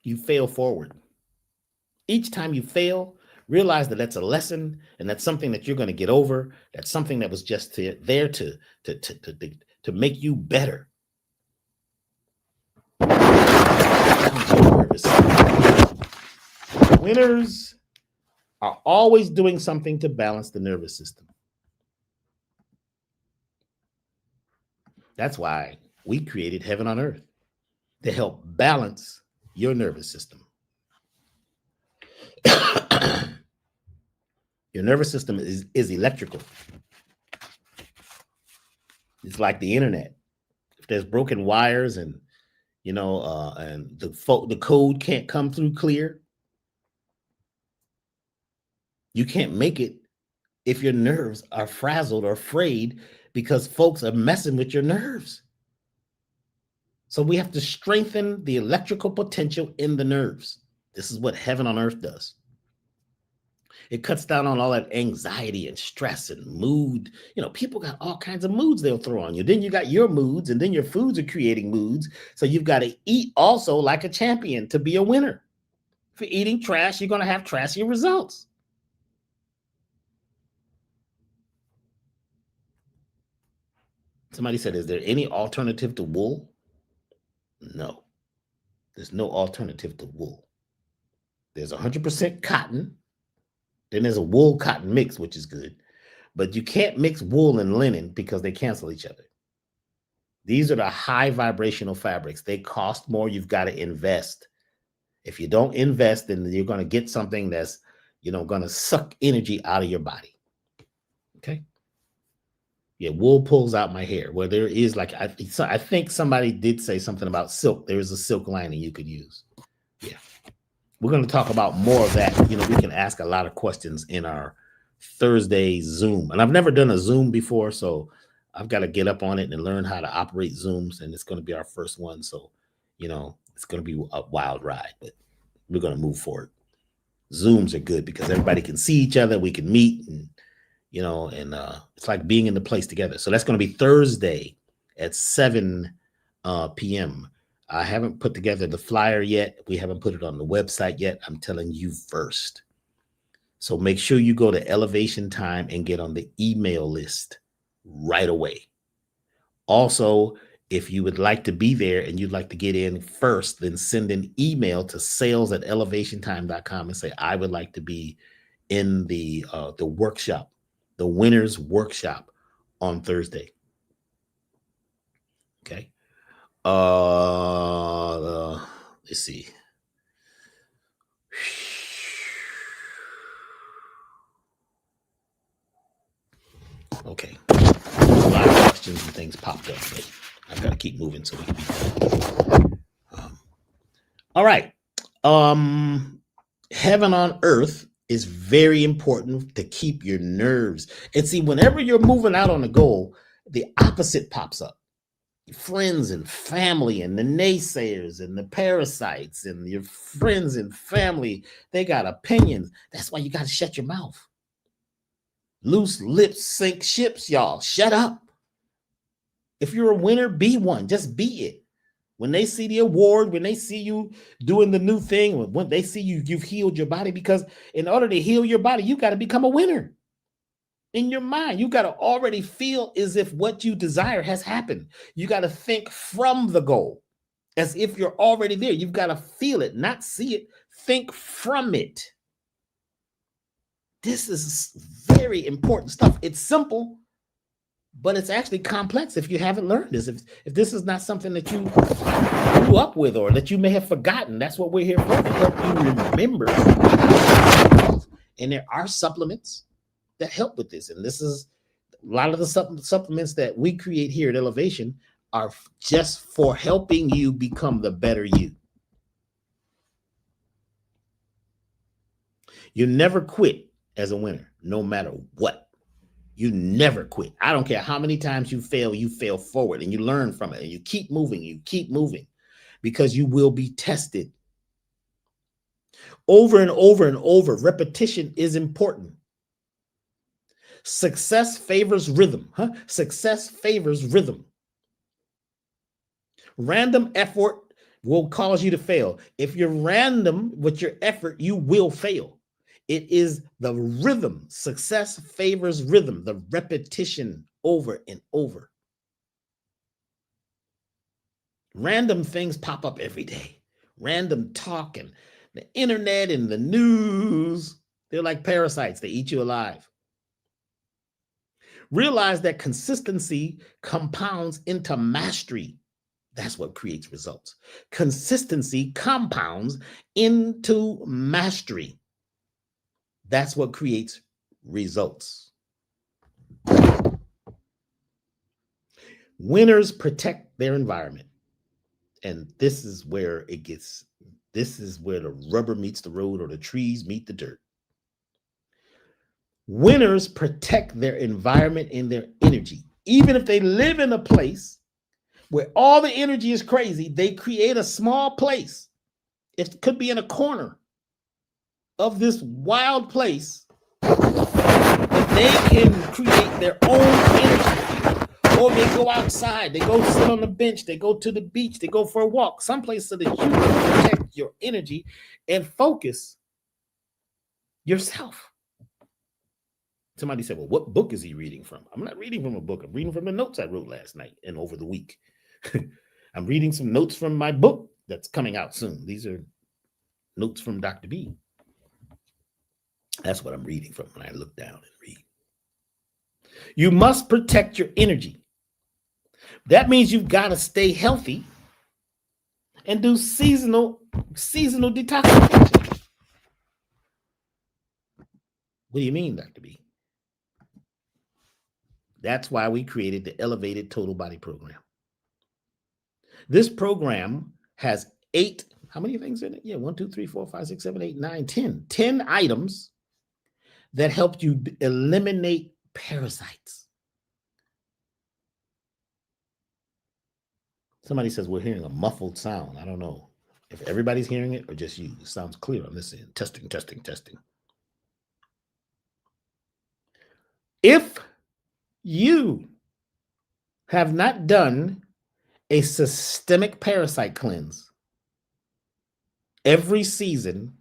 You fail forward. Each time you fail, realize that that's a lesson and that's something that you're going to get over. That's something that was just there to make you better. Winners are always doing something to balance the nervous system. That's why we created Heaven on Earth, to help balance your nervous system. Your nervous system is electrical. It's like the internet. If there's broken wires and and the code can't come through clear, you can't make it if your nerves are frazzled or frayed because folks are messing with your nerves. So we have to strengthen the electrical potential in the nerves. This is what Heaven on Earth does. It cuts down on all that anxiety and stress and mood. People got all kinds of moods they'll throw on you. Then you got your moods, and then your foods are creating moods. So you've got to eat also like a champion to be a winner. If you're eating trash, you're going to have trashy results. Somebody said, is there any alternative to wool? No, there's no alternative to wool. There's 100% cotton. Then there's a wool cotton mix, which is good. But you can't mix wool and linen because they cancel each other. These are the high vibrational fabrics. They cost more. You've got to invest. If you don't invest, then you're going to get something that's, going to suck energy out of your body. Okay. Yeah, wool pulls out my hair. Where there is I think somebody did say something about silk. There's a silk lining you could use. Yeah. We're going to talk about more of that. We can ask a lot of questions in our Thursday Zoom. And I've never done a Zoom before, so I've got to get up on it and learn how to operate Zooms. And it's going to be our first one. So, it's going to be a wild ride, but we're going to move forward. Zooms are good because everybody can see each other. We can meet and it's like being in the place together. So that's going to be Thursday at 7 p.m. I haven't put together the flyer yet. We haven't put it on the website yet. I'm telling you first. So make sure you go to Elevation Time and get on the email list right away. Also, if you would like to be there and you'd like to get in first, then send an email to sales@elevationtime.com and say, I would like to be in the workshop, the Winners Workshop on Thursday. Okay. Let's see. Okay. A lot of questions and things popped up, but I've got to keep moving so we can be done. All right. Heaven on Earth is very important to keep your nerves. And see, whenever you're moving out on a goal, the opposite pops up. Friends and family and the naysayers and the parasites and your friends and family, they got opinions. That's why you got to shut your mouth. Loose lips sink ships, y'all. Shut up. If you're a winner, be one. Just be it. When they see the award, when they see you doing the new thing, when they see you've healed your body, because in order to heal your body, you got to become a winner. In your mind, you got to already feel as if what you desire has happened. You got to think from the goal as if you're already there. You've got to feel it, not see it. Think from it. This is very important stuff. It's simple, but it's actually complex if you haven't learned this. If this is not something that you grew up with or that you may have forgotten, that's what we're here for, to help you remember. And there are supplements that help with this. And this is a lot of the supplements that we create here at Elevation are just for helping you become the better you. You never quit as a winner, no matter what. You never quit. I don't care how many times you fail forward and you learn from it and you keep moving because you will be tested. Over and over and over, repetition is important. Success favors rhythm. Success favors rhythm. Random effort will cause you to fail. If you're random with your effort, you will fail. It is the rhythm. Success favors rhythm, the repetition over and over. Random things pop up every day. Random talk and The internet and the news, they're like parasites. They eat you alive. Realize that consistency compounds into mastery. That's what creates results. Consistency compounds into mastery. That's what creates results. Winners protect their environment. And this is where the rubber meets the road or the trees meet the dirt. Winners protect their environment and their energy. Even if they live in a place where all the energy is crazy, they create a small place. It could be in a corner of this wild place that they can create their own energy. Or they go outside, they go sit on the bench, they go to the beach, they go for a walk, someplace so that you can protect your energy and focus yourself. Somebody said, well, what book is he reading from? I'm not reading from a book. I'm reading from the notes I wrote last night and over the week. I'm reading some notes from my book that's coming out soon. These are notes from Dr. B. That's what I'm reading from when I look down and read. You must protect your energy. That means you've got to stay healthy and do seasonal detoxification. What do you mean, Dr. B? That's why we created the Elevated Total Body Program. This program has 8, how many things in it? Yeah, 1, 2, 3, 4, 5, 6, 7, 8, 9, 10. 10 items that help you eliminate parasites. Somebody says we're hearing a muffled sound. I don't know if everybody's hearing it or just you. It sounds clear on this end. Testing, testing, testing. If you have not done a systemic parasite cleanse every season,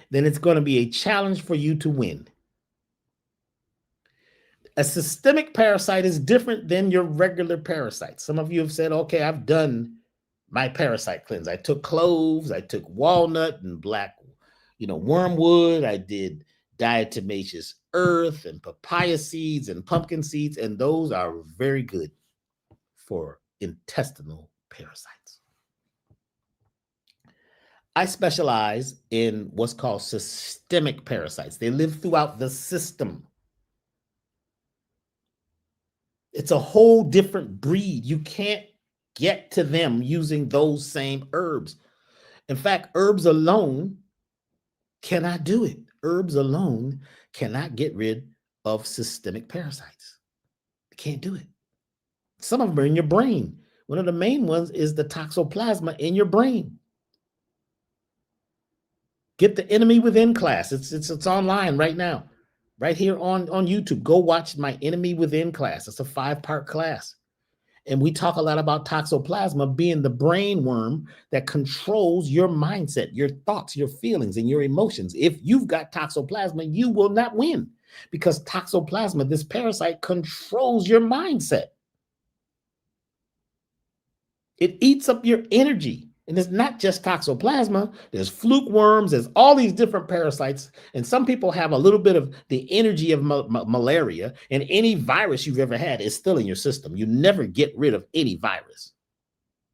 then it's going to be a challenge for you to win. A systemic parasite is different than your regular parasite. Some of you have said, okay, I've done my parasite cleanse. I took cloves, I took walnut and black, wormwood. I did diatomaceous earth and papaya seeds and pumpkin seeds, and those are very good for intestinal parasites. I specialize in what's called systemic parasites. They live throughout the system. It's a whole different breed. You can't get to them using those same herbs. In fact, herbs alone cannot do it. Herbs alone cannot get rid of systemic parasites. They can't do it. Some of them are in your brain. One of the main ones is the toxoplasma in your brain. Get the Enemy Within class. It's online right now, right here on YouTube. Go watch my Enemy Within class. It's a 5-part class. And we talk a lot about toxoplasma being the brain worm that controls your mindset, your thoughts, your feelings, and your emotions. If you've got toxoplasma, you will not win because toxoplasma, this parasite, controls your mindset. It eats up your energy. And it's not just toxoplasma. There's fluke worms. There's all these different parasites. And some people have a little bit of the energy of malaria. And any virus you've ever had is still in your system. You never get rid of any virus.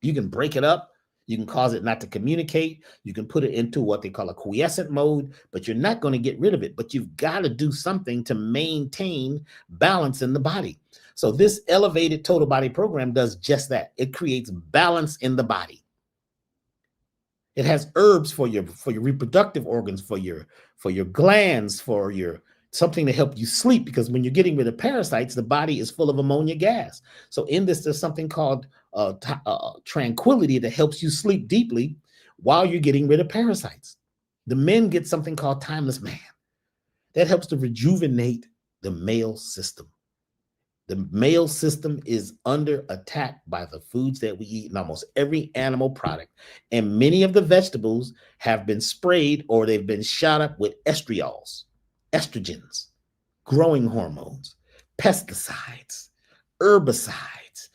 You can break it up. You can cause it not to communicate. You can put it into what they call a quiescent mode. But you're not going to get rid of it. But you've got to do something to maintain balance in the body. So this Elevated Total Body Program does just that. It creates balance in the body. It has herbs for your reproductive organs, for your glands, for your something to help you sleep, because when you're getting rid of parasites, the body is full of ammonia gas. So in this, there's something called tranquility that helps you sleep deeply while you're getting rid of parasites. The men get something called Timeless Man. That helps to rejuvenate the male system. The male system is under attack by the foods that we eat in almost every animal product. And many of the vegetables have been sprayed or they've been shot up with estriols, estrogens, growing hormones, pesticides, herbicides,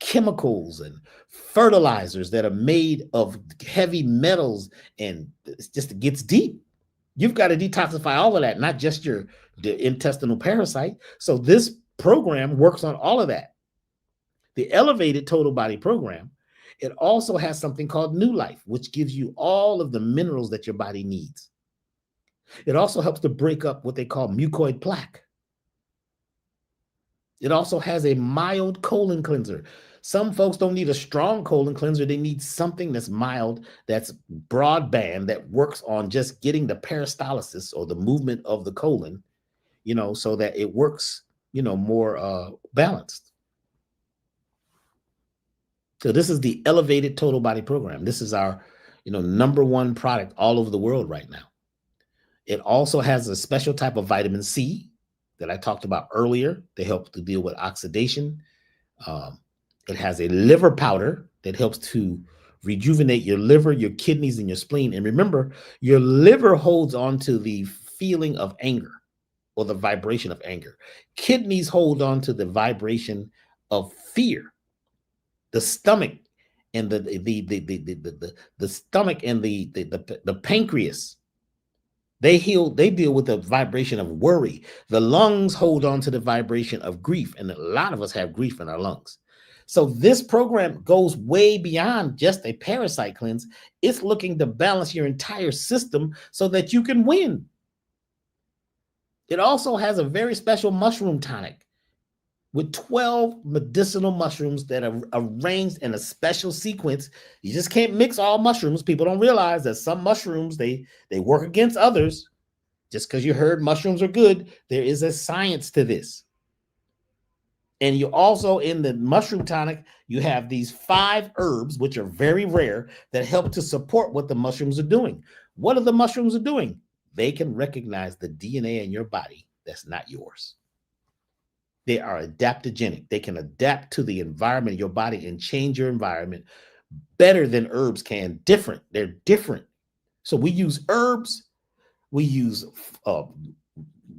chemicals and fertilizers that are made of heavy metals, and it gets deep. You've got to detoxify all of that, not just the intestinal parasite. So this program works on all of that. The elevated total body program, it also has something called New Life, which gives you all of the minerals that your body needs. It also helps to break up what they call mucoid plaque. It also has a mild colon cleanser. Some folks don't need a strong colon cleanser. They need something that's mild, that's broadband, that works on just getting the peristalsis, or the movement of the colon, so that it works, more balanced. So this is the elevated total body program. This is our, number one product all over the world right now. It also has a special type of vitamin C that I talked about earlier. They help to deal with oxidation. It has a liver powder that helps to rejuvenate your liver, your kidneys, and your spleen. And remember, your liver holds on to the feeling of anger, or the vibration of anger. Kidneys hold on to the vibration of fear. The stomach and the stomach and the pancreas, they deal with the vibration of worry. The lungs hold on to the vibration of grief, and a lot of us have grief in our lungs. So this program goes way beyond just a parasite cleanse. It's looking to balance your entire system so that you can win. It also has a very special mushroom tonic with 12 medicinal mushrooms that are arranged in a special sequence. You just can't mix all mushrooms. People don't realize that some mushrooms, they work against others. Just because you heard mushrooms are good, there is a science to this. And you also, in the mushroom tonic, you have these 5 herbs, which are very rare, that help to support what the mushrooms are doing. What are the mushrooms are doing? They can recognize the DNA in your body that's not yours. They are adaptogenic. They can adapt to the environment of your body and change your environment better than herbs can. Different. They're different. So we use herbs. We use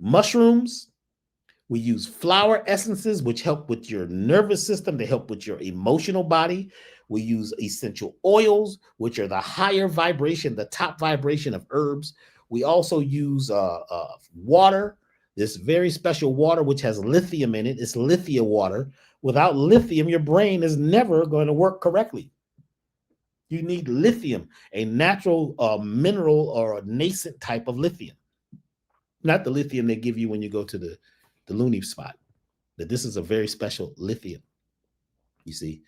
mushrooms. We use flower essences, which help with your nervous system. They help with your emotional body. We use essential oils, which are the higher vibration, the top vibration of herbs. We also use water. This very special water, which has lithium in it. It's lithium water. Without lithium, your brain is never going to work correctly. You need lithium, a natural mineral, or a nascent type of lithium. Not the lithium they give you when you go to the loony spot. But this is a very special lithium, you see.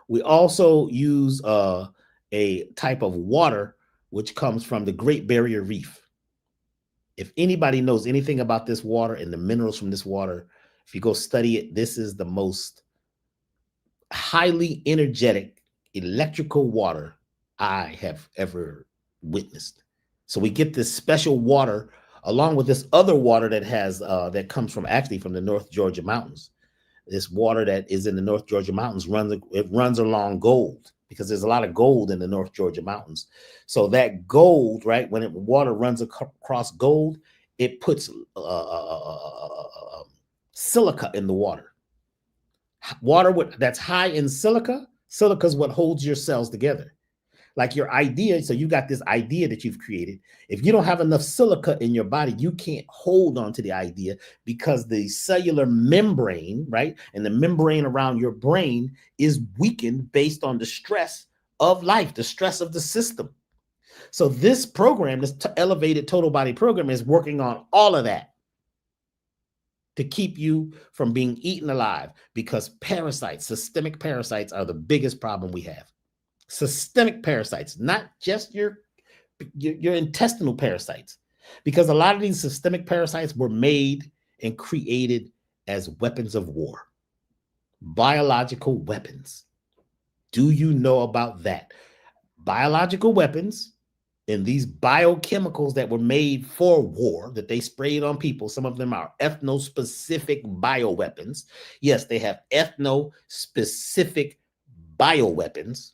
We also use a type of water which comes from the Great Barrier Reef. If anybody knows anything about this water and the minerals from this water, if you go study it, this is the most highly energetic electrical water I have ever witnessed. So we get this special water along with this other water that has that comes from the North Georgia mountains. This water that is in the North Georgia mountains runs along gold, because there's a lot of gold in the North Georgia mountains. So that gold, right, when water runs across gold, it puts silica in the water. Water that's high in silica is what holds your cells together. Like your idea, so you got this idea that you've created. If you don't have enough silica in your body, you can't hold on to the idea, because the cellular membrane, right, and the membrane around your brain is weakened based on the stress of life, the stress of the system. So this program, this elevated total body program, is working on all of that to keep you from being eaten alive, because parasites, systemic parasites, are the biggest problem we have. Systemic parasites, not just your intestinal parasites, because a lot of these systemic parasites were made and created as weapons of war, biological weapons. Do you know about that? Biological weapons and these biochemicals that were made for war, that they sprayed on people. Some of them are ethno-specific bioweapons. Yes, they have ethno-specific bioweapons.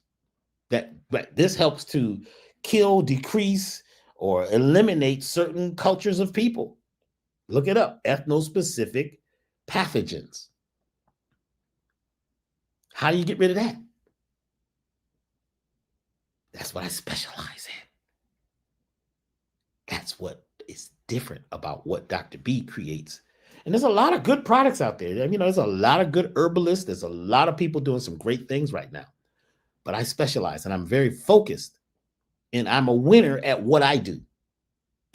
That this helps to kill, decrease, or eliminate certain cultures of people. Look it up, ethno-specific pathogens. How do you get rid of that? That's what I specialize in. That's what is different about what Dr. B creates. And there's a lot of good products out there. You know, there's a lot of good herbalists. There's a lot of people doing some great things right now. But I specialize and I'm very focused and I'm a winner at what I do.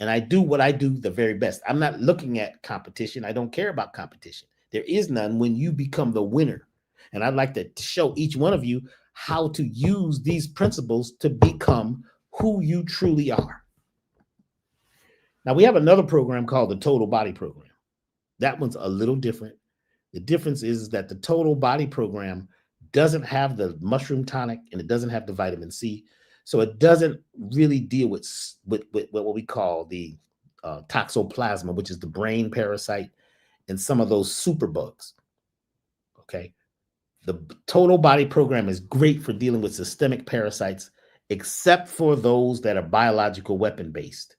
And I do what I do the very best. I'm not looking at competition. I don't care about competition. There is none when you become the winner. And I'd like to show each one of you how to use these principles to become who you truly are. Now, we have another program called the Total Body Program. That one's a little different. The difference is that the Total Body Program doesn't have the mushroom tonic and it doesn't have the vitamin C. So it doesn't really deal with what we call the toxoplasma, which is the brain parasite and some of those superbugs. Okay. The Total Body Program is great for dealing with systemic parasites, except for those that are biological weapon based,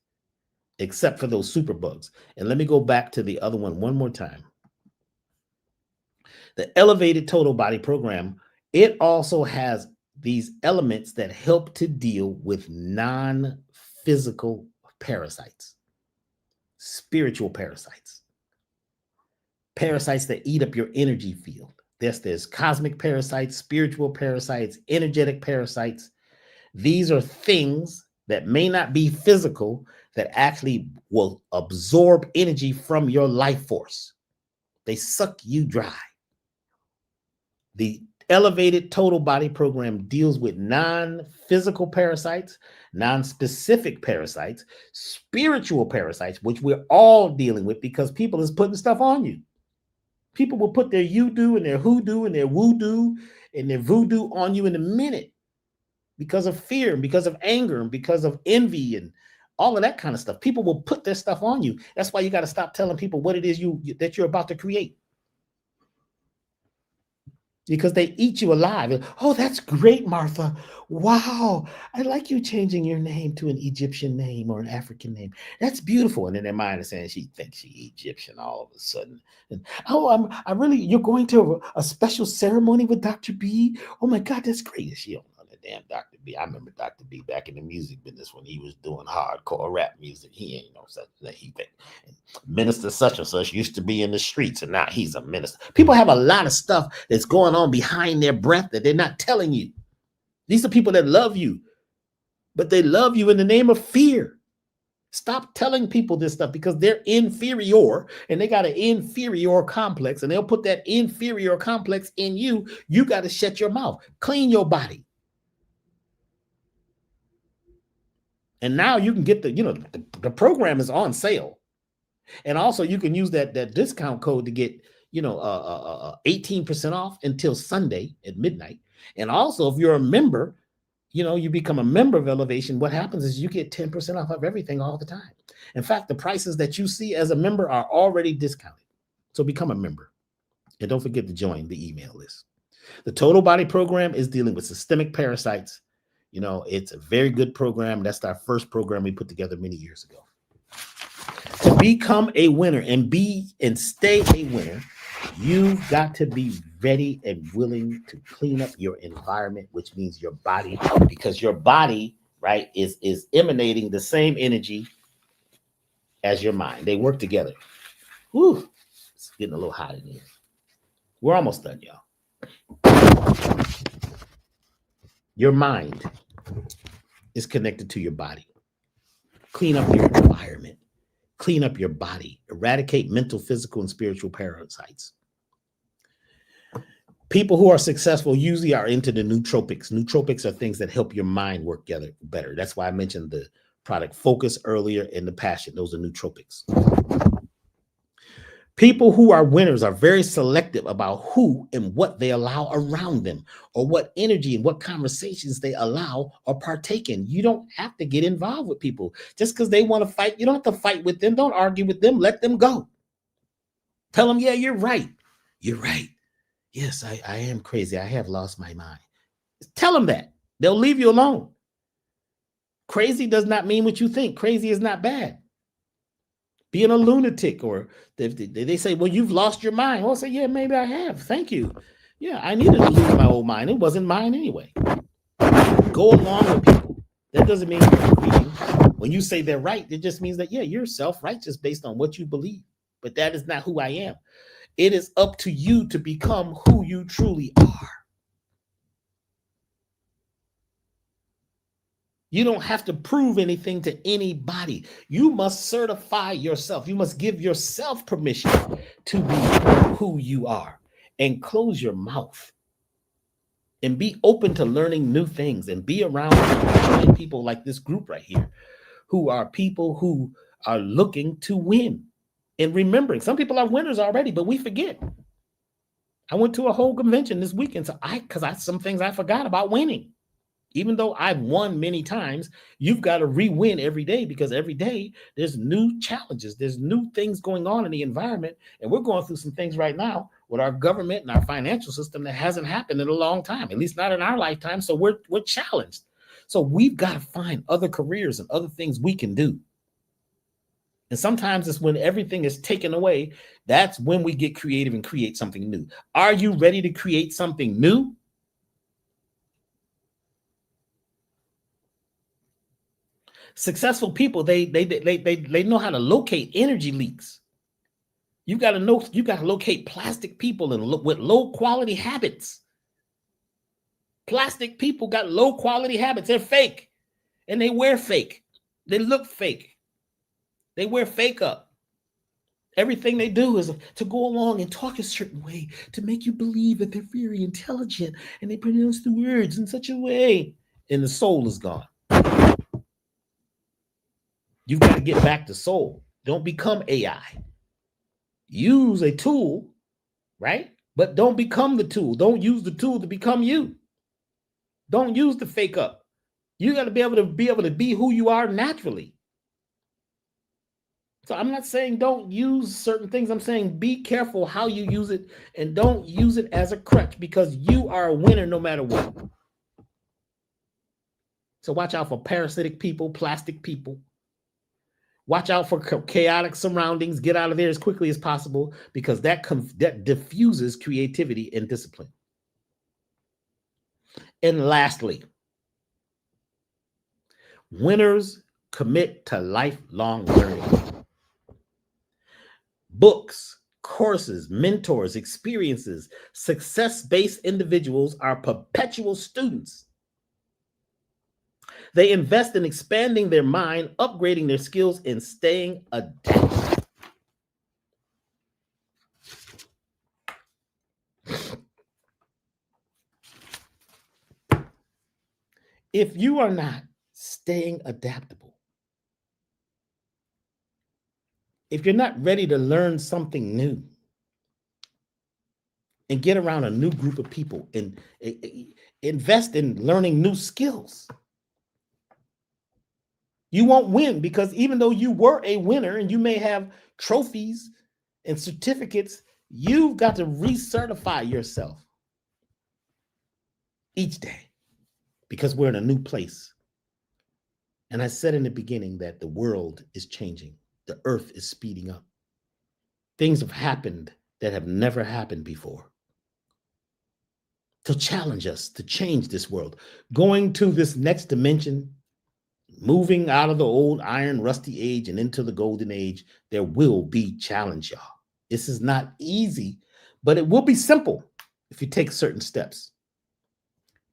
except for those superbugs. And let me go back to the other one more time. The Elevated Total Body Program, it also has these elements that help to deal with non-physical parasites, spiritual parasites, parasites that eat up your energy field. There's cosmic parasites, spiritual parasites, energetic parasites. These are things that may not be physical that actually will absorb energy from your life force. They suck you dry. The Elevated Total Body Program deals with non-physical parasites, non-specific parasites, spiritual parasites, which we're all dealing with because people is putting stuff on you. People will put their you-do and their hoodoo and their woo-do and their voodoo on you in a minute because of fear and because of anger and because of envy and all of that kind of stuff. People will put their stuff on you. That's why you got to stop telling people what it is that you're about to create. Because they eat you alive. Oh, that's great, Martha. Wow. I like you changing your name to an Egyptian name or an African name. That's beautiful. And in their mind is saying she thinks she's Egyptian all of a sudden. And, oh, you're going to a special ceremony with Dr. B? Oh my God, that's great. She don't know the damn Dr. B. I remember Dr. B back in the music business when he was doing hardcore rap music. He ain't no such thing. He think Minister such and such used to be in the streets and now he's a minister. People have a lot of stuff that's going on behind their breath that they're not telling you. These are people that love you, but they love you in the name of fear. Stop telling people this stuff because they're inferior and they got an inferior complex and they'll put that inferior complex in you. You got to shut your mouth, clean your body. And now you can get the program is on sale. And also you can use that discount code to get, 18% off until Sunday at midnight. And also if you're a member, you become a member of Elevation, what happens is you get 10% off of everything all the time. In fact, the prices that you see as a member are already discounted. So become a member. And don't forget to join the email list. The Total Body Program is dealing with systemic parasites. It's a very good program. That's our first program we put together many years ago. To become a winner and stay a winner, you've got to be ready and willing to clean up your environment, which means your body, because your body, right, is emanating the same energy as your mind. They work together. Whew, it's getting a little hot in here. We're almost done, y'all. Your mind is connected to your body. Clean up your environment. Clean up your body. Eradicate mental, physical, and spiritual parasites. People who are successful usually are into the nootropics. Nootropics are things that help your mind work together better. That's why I mentioned the product Focus earlier and the Passion. Those are nootropics. People who are winners are very selective about who and what they allow around them, or what energy and what conversations they allow or partake in. You don't have to get involved with people just because they want to fight. You don't have to fight with them. Don't argue with them. Let them go. Tell them, yeah, you're right. You're right. Yes, I am crazy. I have lost my mind. Tell them that. They'll leave you alone. Crazy does not mean what you think. Crazy is not bad. Being a lunatic, or they say, well, you've lost your mind. Well, I'll say, yeah, maybe I have. Thank you. Yeah, I needed to lose my old mind. It wasn't mine anyway. Go along with people. That doesn't mean you're agreeing. When you say they're right, it just means that, yeah, you're self-righteous based on what you believe. But that is not who I am. It is up to you to become who you truly are. You don't have to prove anything to anybody. You must certify yourself. You must give yourself permission to be who you are, and close your mouth and be open to learning new things and be around people like this group right here, who are people who are looking to win. And remembering, some people are winners already, but we forget. I went to a whole convention this weekend, so some things I forgot about winning. Even though I've won many times, you've got to re-win every day, because every day there's new challenges. There's new things going on in the environment. And we're going through some things right now with our government and our financial system that hasn't happened in a long time, at least not in our lifetime. So we're challenged. So we've got to find other careers and other things we can do. And sometimes it's when everything is taken away, that's when we get creative and create something new. Are you ready to create something new? Successful people, they know how to locate energy leaks. You got to locate plastic people and with low quality habits. Plastic people got low quality habits. They're fake, and they wear fake. They look fake. They wear fake up. Everything they do is to go along and talk a certain way to make you believe that they're very intelligent, and they pronounce the words in such a way, and the soul is gone. You've got to get back to soul. Don't become AI. Use a tool, right? But don't become the tool. Don't use the tool to become you. Don't use the fake up. You got to be able to be who you are naturally. So I'm not saying don't use certain things. I'm saying be careful how you use it, and don't use it as a crutch, because you are a winner no matter what. So watch out for parasitic people, plastic people. Watch out for chaotic surroundings. Get out of there as quickly as possible, because that diffuses creativity and discipline. And lastly, winners commit to lifelong learning. Books, courses, mentors, experiences, success-based individuals are perpetual students. They invest in expanding their mind, upgrading their skills, and staying adaptable. If you are not staying adaptable, if you're not ready to learn something new and get around a new group of people and invest in learning new skills, you won't win, because even though you were a winner and you may have trophies and certificates, you've got to recertify yourself each day, because we're in a new place. And I said in the beginning that the world is changing. The earth is speeding up. Things have happened that have never happened before to challenge us to change this world. Going to this next dimension, moving out of the old iron rusty age and into the golden age, there will be challenge, y'all. This is not easy, but it will be simple if you take certain steps.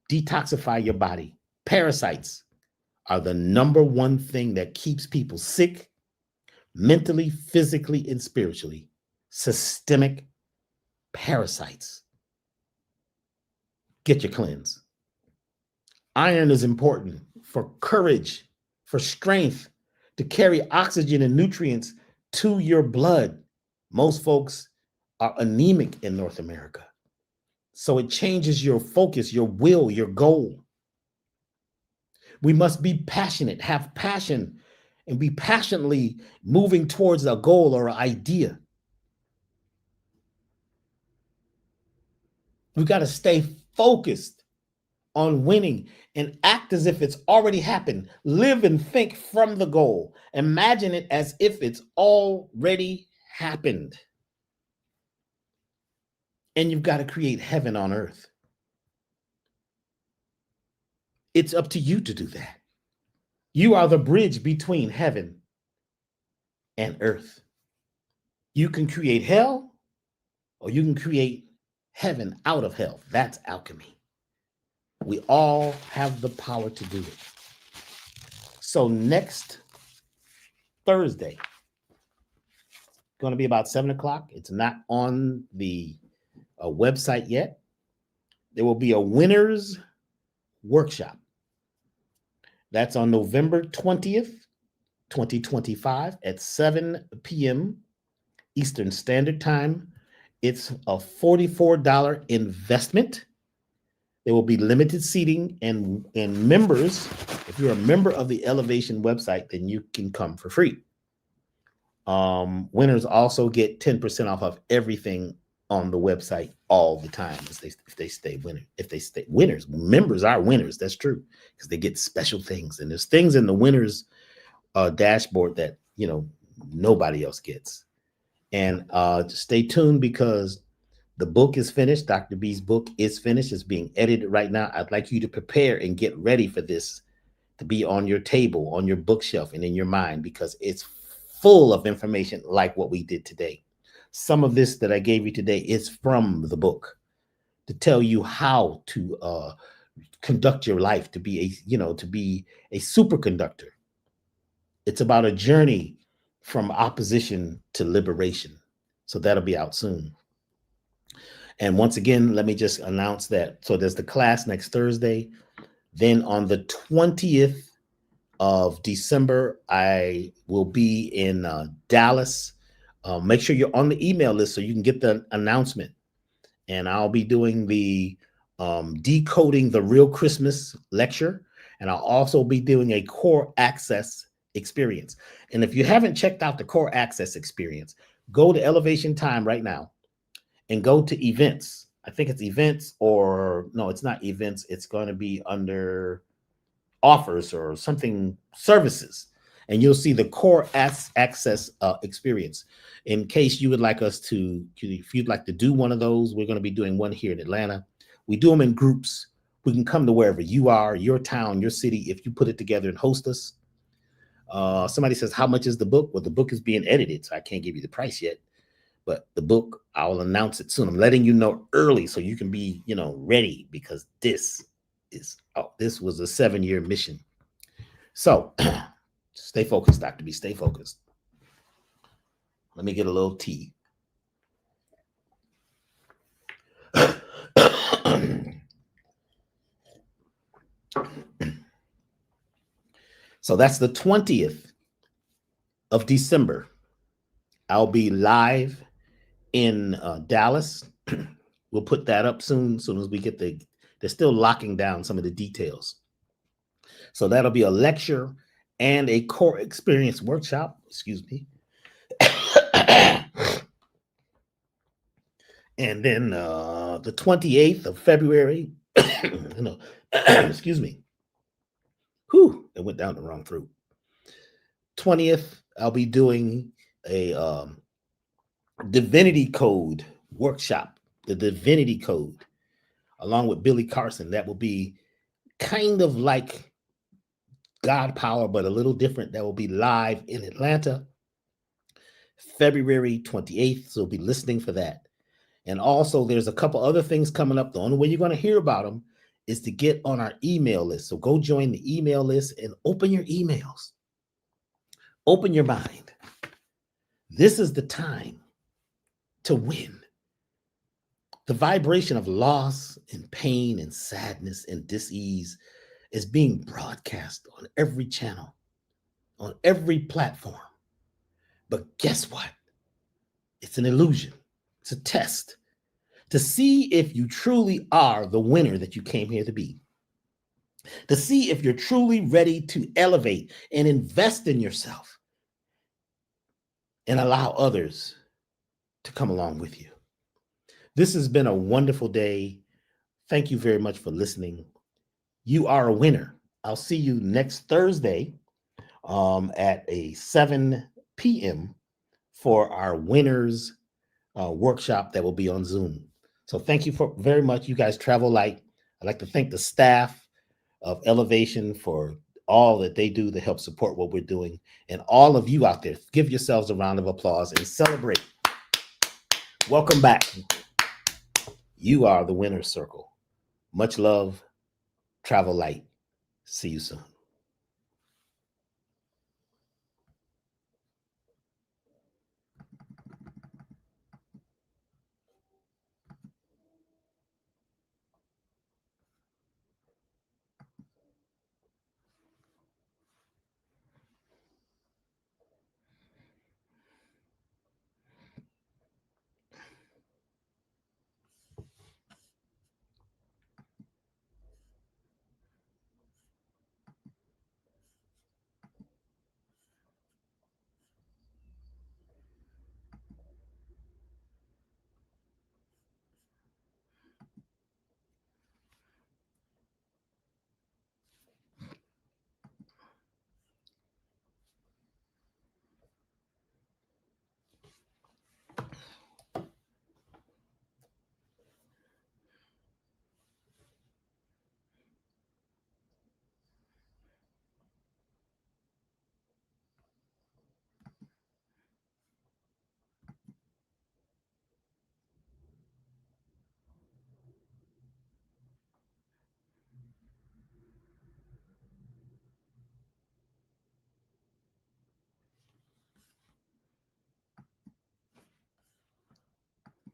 Detoxify your body. Parasites are the number one thing that keeps people sick, mentally, physically, and spiritually. Systemic parasites. Get your cleanse. Iron is important for courage, for strength, to carry oxygen and nutrients to your blood. Most folks are anemic in North America. So it changes your focus, your will, your goal. We must be passionate, have passion, and be passionately moving towards a goal or an idea. We got to stay focused on winning and act as if it's already happened. Live and think from the goal. Imagine it as if it's already happened. and you've got to create heaven on earth. It's up to you to do that. You are the bridge between heaven and earth. You can create hell, or you can create heaven out of hell. That's alchemy. We all have the power to do it. So next Thursday, going to be about 7:00. It's not on the website yet. There will be a winners workshop. That's on November 20th, 2025 at 7 p.m. Eastern Standard Time. It's a $44 investment. There will be limited seating and members. If you're a member of the Elevation website, then you can come for free. Winners also get 10% off of everything on the website all the time if they stay winners. If they stay winners, members are winners. That's true, because they get special things, and there's things in the winners dashboard that nobody else gets. And stay tuned, because the book is finished. Dr. B's book is finished. It's being edited right now. I'd like you to prepare and get ready for this to be on your table, on your bookshelf, and in your mind, because it's full of information like what we did today. Some of this that I gave you today is from the book to tell you how to conduct your life, to be a superconductor. It's about a journey from opposition to liberation. So that'll be out soon. And once again, let me just announce that. So there's the class next Thursday. Then on the 20th of December, I will be in Dallas. Make sure you're on the email list so you can get the announcement. And I'll be doing the Decoding the Real Christmas lecture. And I'll also be doing a Core Access experience. And if you haven't checked out the Core Access experience, go to Elevation Time right now and go to events. I think it's events, or no, it's not events. It's going to be under offers or something, services. And you'll see the Core Access experience. In case you would like us to, if you'd like to do one of those, we're going to be doing one here in Atlanta. We do them in groups. We can come to wherever you are, your town, your city, if you put it together and host us. Somebody says, how much is the book? Well, the book is being edited, so I can't give you the price yet. But the book, I'll announce it soon. I'm letting you know early so you can be, ready, because this was a 7-year mission. So stay focused, Dr. B. Stay focused. Let me get a little tea. So that's the 20th of December. I'll be live in Dallas. We'll put that up soon as we get they're still locking down some of the details. So that'll be a lecture and a core experience workshop, excuse me. And then the 28th of February, excuse me. Whew, it went down the wrong throat. 20th, I'll be doing a Divinity Code workshop, the Divinity Code, along with Billy Carson. That will be kind of like God Power, but a little different. That will be live in Atlanta, February 28th. So be listening for that. And also, there's a couple other things coming up. The only way you're going to hear about them is to get on our email list. So go join the email list and open your emails. Open your mind. This is the time to win. The vibration of loss and pain and sadness and dis-ease is being broadcast on every channel, on every platform. But guess what? It's an illusion. It's a test to see if you truly are the winner that you came here to be. To see if you're truly ready to elevate and invest in yourself and allow others to come along with you. This has been a wonderful day. Thank you very much for listening. You are a winner. I'll see you next Thursday at 7 p.m. for our winners workshop that will be on Zoom. So thank you for very much. You guys travel light. I'd like to thank the staff of Elevation for all that they do to help support what we're doing. And all of you out there, give yourselves a round of applause and celebrate. Welcome back. You are the winner's circle. Much love. Travel light. See you soon.